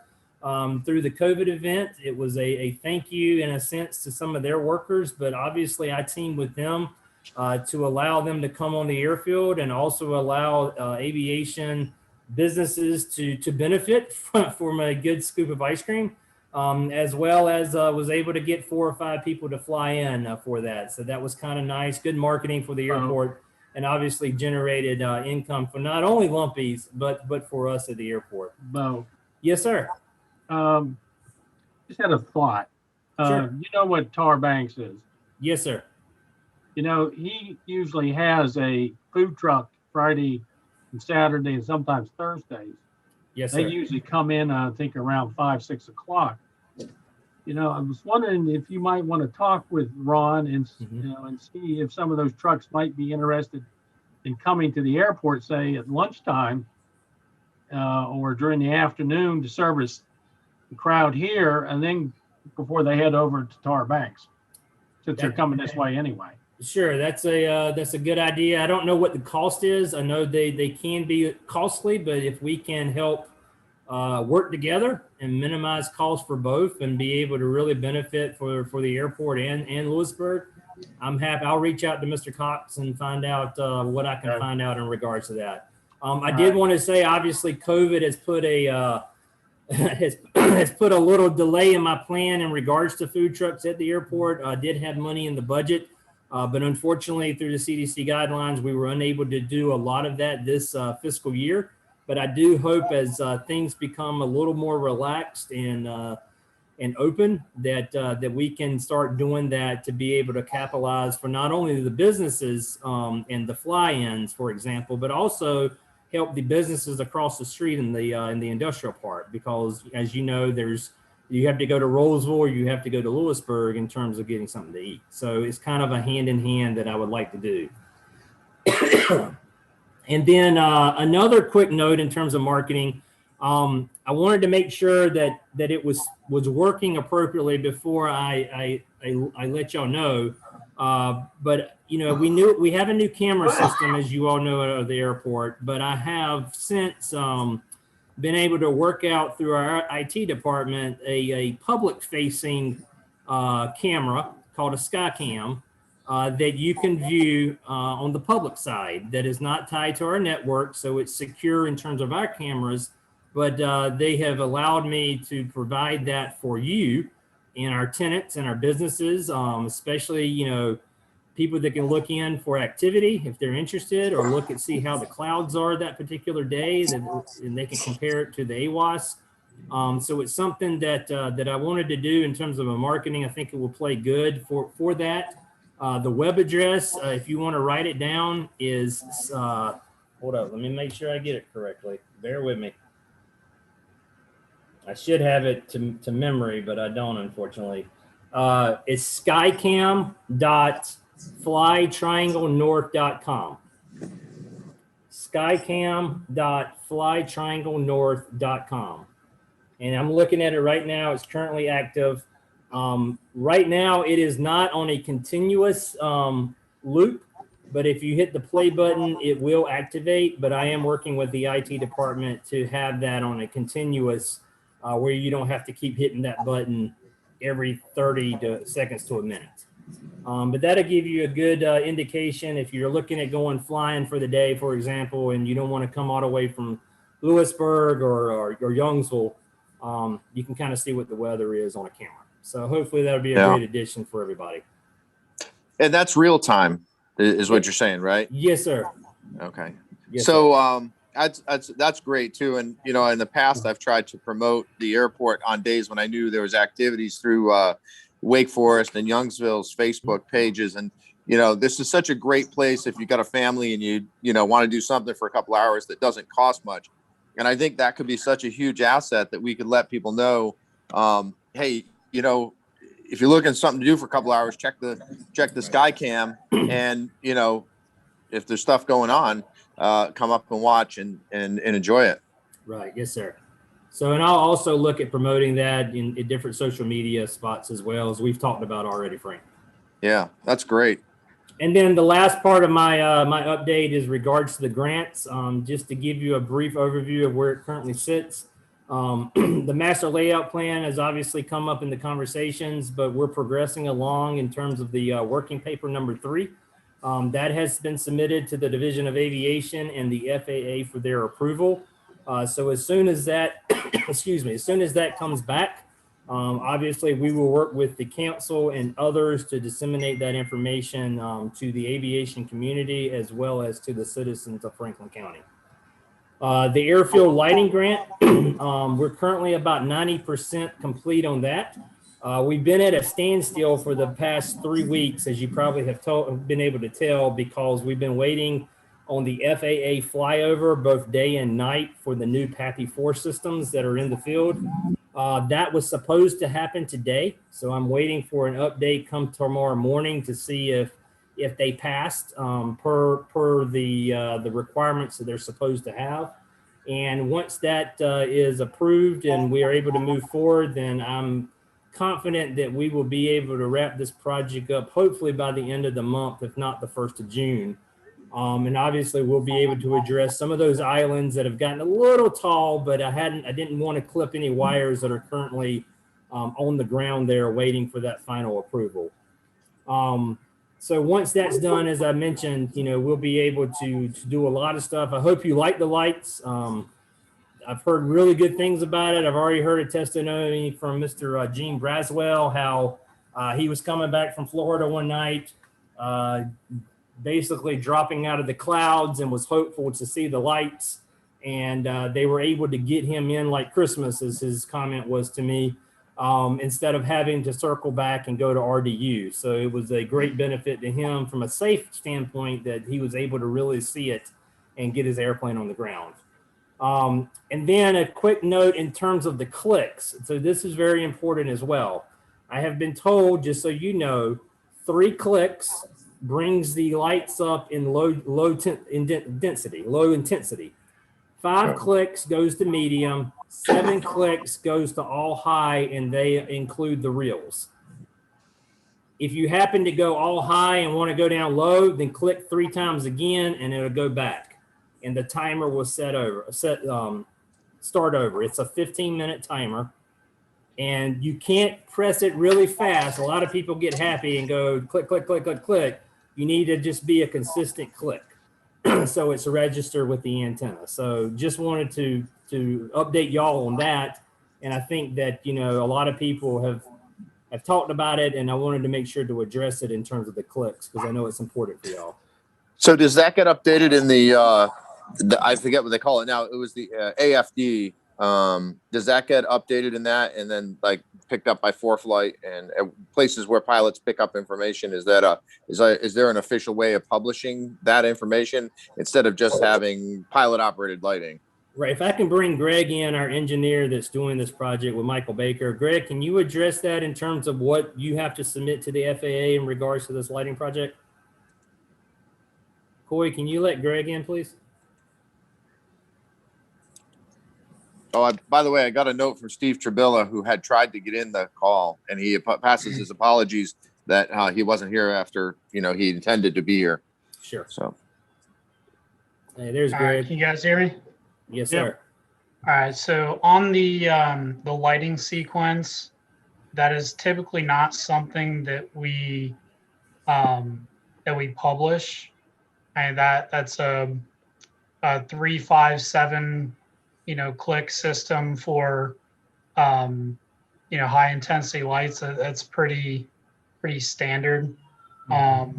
through the COVID event. It was a thank you in a sense to some of their workers, but obviously I teamed with them to allow them to come on the airfield and also allow aviation businesses to benefit from a good scoop of ice cream. as well as was able to get 4 or 5 people to fly in for that. So that was kind of nice, good marketing for the airport, and obviously generated income for not only Lumpy's, but for us at the airport. Bo, Yes, sir. just had a thought. Sure. You know what Tar Banks is? Yes, sir. You know, he usually has a food truck Friday and Saturday and sometimes Thursdays. Yes, They sir. usually come in, I think, around 5, 6 o'clock. You know, I was wondering if you might want to talk with Ron and, Mhm. you know, and see if some of those trucks might be interested in coming to the airport, say at lunchtime, or during the afternoon to service the crowd here, and then before they head over to Tar Banks, since they're coming this way anyway. Sure, that's a good idea. I don't know what the cost is. I know they can be costly, but if we can help work together and minimize costs for both and be able to really benefit for the airport and Lewisburg, I'm happy. I'll reach out to Mr. Cox and find out what I can find out in regards to that. I did want to say, obviously, COVID has put a has put a little delay in my plan in regards to food trucks at the airport. I did have money in the budget, but unfortunately, through the CDC guidelines, we were unable to do a lot of that this fiscal year. But I do hope as things become a little more relaxed and open that we can start doing that to be able to capitalize for not only the businesses and the fly-ins, for example, but also help the businesses across the street in the industrial part, because as you know, you have to go to Rolesville or you have to go to Lewisburg in terms of getting something to eat. So it's kind of a hand in hand that I would like to do. And then another quick note in terms of marketing, I wanted to make sure that it was working appropriately before I let y'all know. But you know, we have a new camera system, as you all know, at the airport. But I have since been able to work out through our IT department a public-facing camera called a Skycam that you can view on the public side. That is not tied to our network, so it's secure in terms of our cameras. But they have allowed me to provide that for you and our tenants and our businesses, especially, you know, people that can look in for activity if they're interested, or look and see how the clouds are that particular day, and they can compare it to the AWAS. So it's something that I wanted to do in terms of a marketing. I think it will play good for that. The web address, if you want to write it down, is hold up, let me make sure I get it correctly. Bear with me. I should have it to memory, but I don't, unfortunately. It's skycam.flytrianglenorth.com. Skycam.flytrianglenorth.com. And I'm looking at it right now. It's currently active. Right now, it is not on a continuous loop, but if you hit the play button, it will activate. But I am working with the IT department to have that on a continuous where you don't have to keep hitting that button every 30 seconds to a minute. But that'll give you a good indication if you're looking at going flying for the day, for example, and you don't want to come all the way from Lewisburg or Youngsville. You can kind of see what the weather is on a camera. So hopefully that'll be a great addition for everybody. And that's real time is what you're saying, right? Yes, sir. Okay. Yes, So, sir. that's great too. And, you know, in the past, I've tried to promote the airport on days when I knew there was activities through Wake Forest and Youngsville's Facebook pages. And, you know, this is such a great place if you've got a family and you want to do something for a couple hours that doesn't cost much. And I think that could be such a huge asset that we could let people know, hey, you know, if you're looking at something to do for a couple hours, check the Skycam, and, you know, if there's stuff going on, come up and watch and enjoy it. Right. Yes, sir. So, and I'll also look at promoting that in different social media spots as well, as we've talked about already, Frank. Yeah, that's great. And then the last part of my my update is regards to the grants. Just to give you a brief overview of where it currently sits. The master layout plan has obviously come up in the conversations, but we're progressing along in terms of the working paper number 3. That has been submitted to the Division of Aviation and the FAA for their approval. So as soon as that, excuse me, as soon as that comes back, Obviously, we will work with the council and others to disseminate that information to the aviation community as well as to the citizens of Franklin County. The airfield lighting grant, we're currently about 90% complete on that. We've been at a standstill for the past 3 weeks, as you probably have been able to tell, because we've been waiting on the FAA flyover both day and night for the new PAPI 4 systems that are in the field. That was supposed to happen today, so I'm waiting for an update come tomorrow morning to see if they passed per the requirements that they're supposed to have. And once that is approved and we are able to move forward, then I'm confident that we will be able to wrap this project up hopefully by the end of the month, if not the 1st of June. And obviously we'll be able to address some of those islands that have gotten a little tall, but I didn't want to clip any wires that are currently on the ground there waiting for that final approval. So once that's done, as I mentioned, we'll be able to do a lot of stuff. I hope you like the lights. I've heard really good things about it. I've already heard a testimony from Mr. Gene Braswell, how he was coming back from Florida one night, basically dropping out of the clouds and was hopeful to see the lights. And they were able to get him in like Christmas, as his comment was to me, instead of having to circle back and go to RDU. So it was a great benefit to him from a safe standpoint that he was able to really see it and get his airplane on the ground. And then a quick note in terms of the clicks. So this is very important as well. I have been told, just so you know, 3 clicks brings the lights up in low intensity. 5 clicks goes to medium, 7 clicks goes to all high, and they include the reels. If you happen to go all high and want to go down low, then click 3 times again and it'll go back. And the timer will start over. It's a 15-minute timer, and you can't press it really fast. A lot of people get happy and go click, click, click, click, click. You need to just be a consistent click. So it's registered with the antenna. So just wanted to update y'all on that. And I think that, a lot of people have talked about it, and I wanted to make sure to address it in terms of the clicks, because I know it's important for y'all. So does that get updated in the I forget what they call it now. It was the AFD. Does that get updated in that and then like picked up by ForeFlight and places where pilots pick up information? Is there an official way of publishing that information instead of just having pilot operated lighting? Right. If I can bring Greg in, our engineer that's doing this project with Michael Baker. Greg, can you address that in terms of what you have to submit to the FAA in regards to this lighting project? Coy, can you let Greg in, please? Oh, by the way, I got a note from Steve Trebilla, who had tried to get in the call, and he passes his apologies that he wasn't here after, he intended to be here. Sure. So. Hey, there's Greg. Can you guys hear me? Yes, sir. All right. So on the lighting sequence, that is typically not something that we publish, and that's a 357 click system for high intensity lights. That's pretty standard. But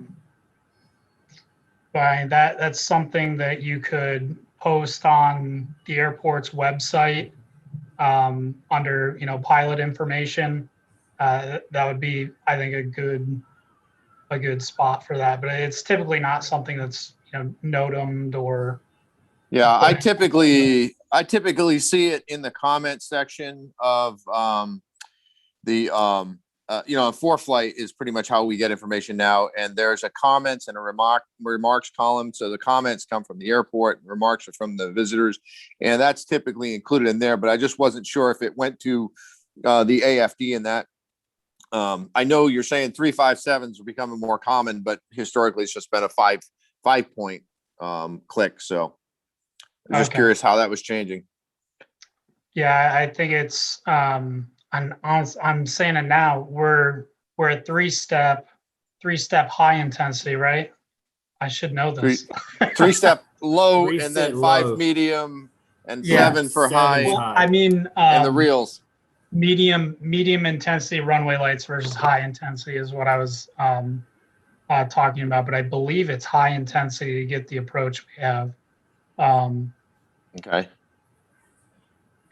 that's something that you could post on the airport's website under pilot information. That would be, I think, a good spot for that. But it's typically not something that's NOTAMed or. Yeah, I typically see it in the comment section of ForeFlight is pretty much how we get information now. And there's a comments and a remarks column. So the comments come from the airport, remarks are from the visitors, and that's typically included in there. But I just wasn't sure if it went to the AFD in that. I know you're saying 357s are becoming more common, but historically it's just been a five point click. So I'm just curious how that was changing. Yeah, I think it's I'm saying it now. We're at three-step high intensity, right? I should know this. Three-step low, and then 5 medium and 7 for high. Well, I mean, and the reels. medium intensity runway lights versus high intensity is what I was talking about, but I believe it's high intensity to get the approach we have. Okay.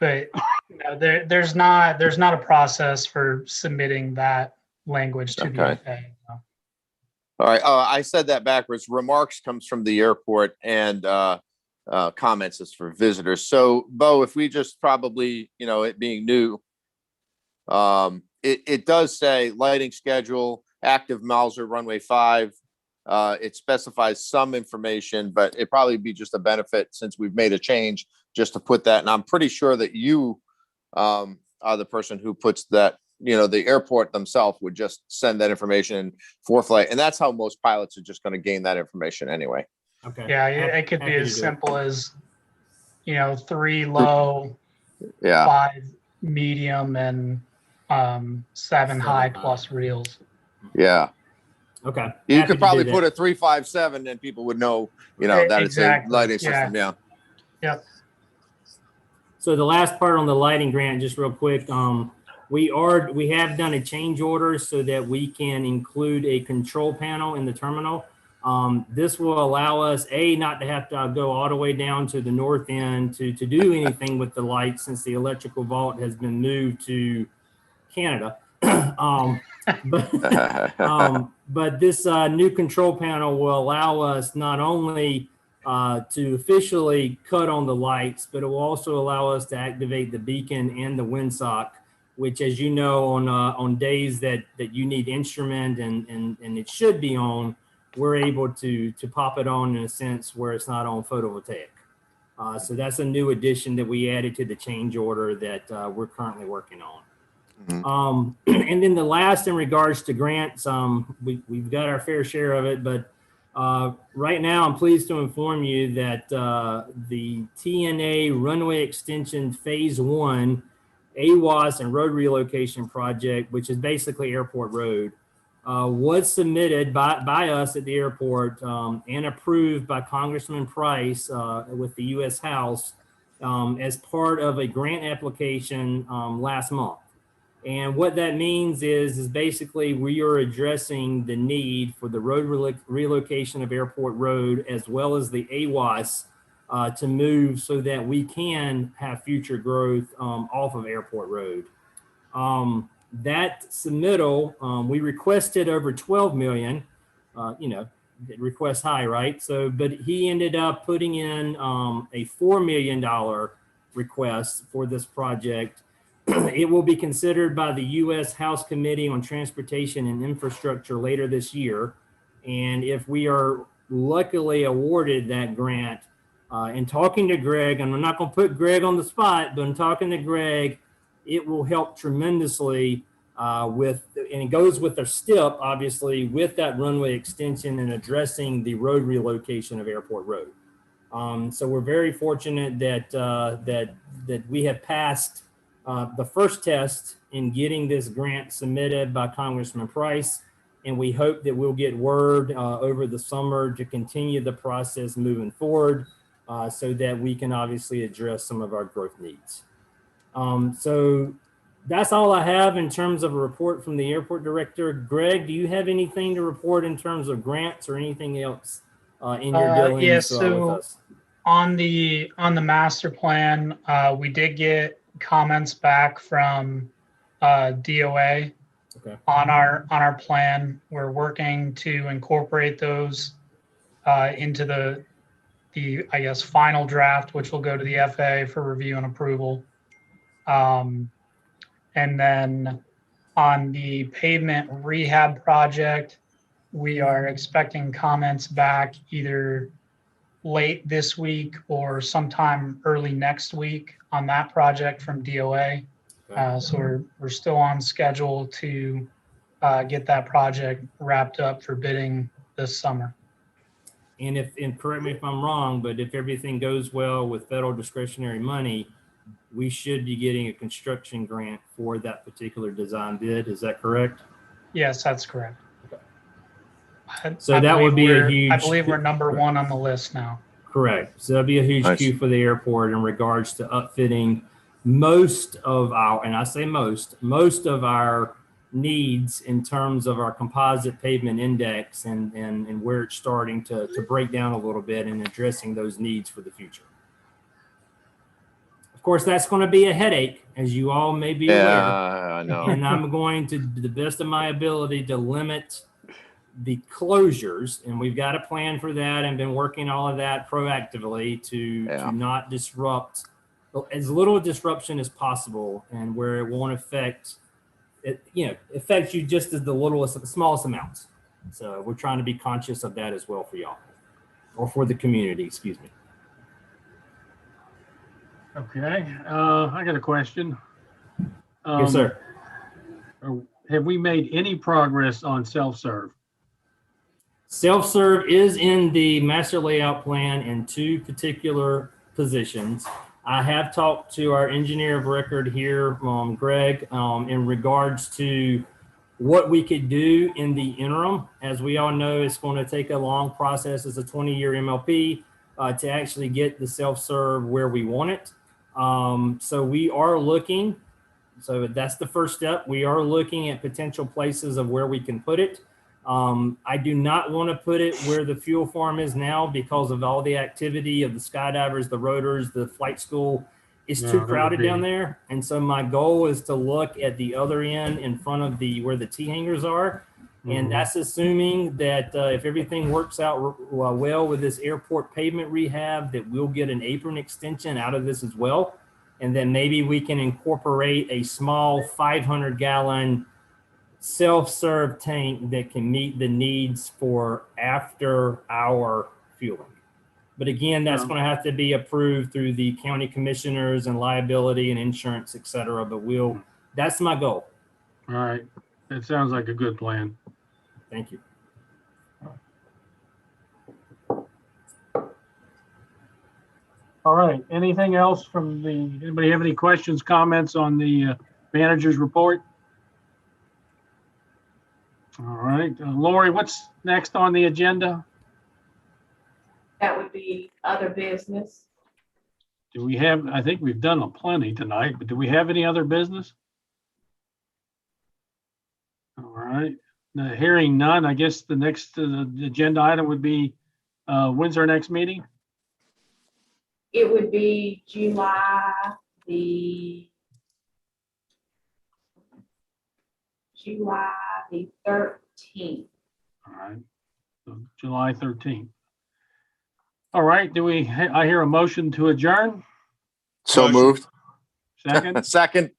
But you know, there's not a process for submitting that language to the Okay. FAA. All right. I said that backwards. Remarks comes from the airport, and comments is for visitors. So, Bo, if we just probably, it being new, it does say lighting schedule, active Mauser runway 5. It specifies some information, but it probably be just a benefit since we've made a change just to put that. And I'm pretty sure that you are the person who puts that, the airport themselves would just send that information for flight. And that's how most pilots are just going to gain that information anyway. Okay. Yeah, it could be Happy to as do it. simple as 3 low, Yeah. 5 medium, and 7 high high. plus reels. Yeah. Okay. You Happy could to probably do put that. a 357 and people would know, that Exactly, it's a lighting yeah. system. Yeah. Yep. So the last part on the lighting grant, just real quick, we have done a change order so that we can include a control panel in the terminal. This will allow us, not to have to go all the way down to the north end to do anything with the lights, since the electrical vault has been moved to Canada. But this new control panel will allow us not only to officially cut on the lights, but it will also allow us to activate the beacon and the windsock, which, as you know, on days that you need instrument and it should be on, we're able to pop it on in a sense where it's not on photovoltaic. So that's a new addition that we added to the change order that we're currently working on. And then the last in regards to grants, we've got our fair share of it, but right now I'm pleased to inform you that the TNA runway extension phase 1 AWAS and road relocation project, which is basically airport road, was submitted by us at the airport and approved by Congressman Price with the U.S. House as part of a grant application last month. And what that means is basically we are addressing the need for the road relocation of Airport Road as well as the AWAS to move so that we can have future growth off of Airport Road. That submittal, we requested over 12 million, request high, right? So, but he ended up putting in a $4 million request for this project. It will be considered by the U.S. House Committee on Transportation and Infrastructure later this year. And if we are luckily awarded that grant, in talking to Greg, and I'm not going to put Greg on the spot, but in talking to Greg, it will help tremendously and it goes with their STIP, obviously, with that runway extension and addressing the road relocation of Airport Road. So we're very fortunate that we have passed the first test in getting this grant submitted by Congressman Price, and we hope that we'll get word over the summer to continue the process moving forward so that we can obviously address some of our growth needs. So that's all I have in terms of a report from the airport director. Greg, do you have anything to report in terms of grants or anything else in your dealings Yes, with so us? on the master plan, we did get comments back from DOA on our plan. We're working to incorporate those into the I guess final draft, which will go to the FAA for review and approval. And then on the pavement rehab project, we are expecting comments back either late this week or sometime early next week on that project from DOA. So we're still on schedule to get that project wrapped up for bidding this summer. And correct me if I'm wrong, but if everything goes well with federal discretionary money, we should be getting a construction grant for that particular design bid. Is that correct? Yes, that's correct. So that would be a huge. I believe we're number 1 on the list now. Correct. So that'd be a huge Nice. cue for the airport in regards to upfitting most of our, and I say most of our needs in terms of our composite pavement index and where it's starting to break down a little bit and addressing those needs for the future. Of course, that's going to be a headache, as you all may be aware. Yeah, I know. And I'm going to, the best of my ability, to limit the closures, and we've got a plan for that and been working all of that proactively to not disrupt, as little disruption as possible, and where it won't affect it, affects you just as the smallest amounts. So we're trying to be conscious of that as well for y'all, or for the community, excuse me. Okay, I got a question. Yes, sir. Have we made any progress on self-serve? Self-serve is in the master layout plan in 2 particular positions. I have talked to our engineer of record here, Greg, in regards to what we could do in the interim. As we all know, it's going to take a long process as a 20-year MLP to actually get the self-serve where we want it. So we are looking, so that's the first step. We are looking at potential places of where we can put it. I do not want to put it where the fuel farm is now because of all the activity of the skydivers, the rotors, the flight school. It's too crowded down there. And so my goal is to look at the other end in front of where the T hangars are. And that's assuming that if everything works out well with this airport pavement rehab, that we'll get an apron extension out of this as well. And then maybe we can incorporate a small 500-gallon self-serve tank that can meet the needs for after-hour fueling. But again, that's going to have to be approved through the county commissioners and liability and insurance, et cetera. But that's my goal. All right, that sounds like a good plan. Thank you. All right, anything else from anybody have any questions, comments on the manager's report? All right, Lori, what's next on the agenda? That would be other business. Do we have, I think we've done plenty tonight, but do we have any other business? All right, hearing none, I guess the next agenda item would be, when's our next meeting? It would be July the 13th. All right, so July 13th. All right, I hear a motion to adjourn? So moved. Second? Second.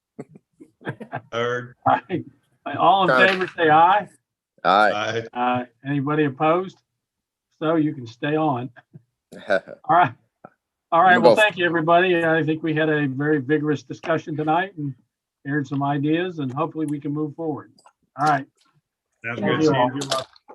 Third. All in favor, say aye. Aye. Aye. Anybody opposed? So you can stay on. All right. All right, well, thank you, everybody. I think we had a very vigorous discussion tonight and aired some ideas, and hopefully we can move forward. All right. Sounds Thank good. you See all. you.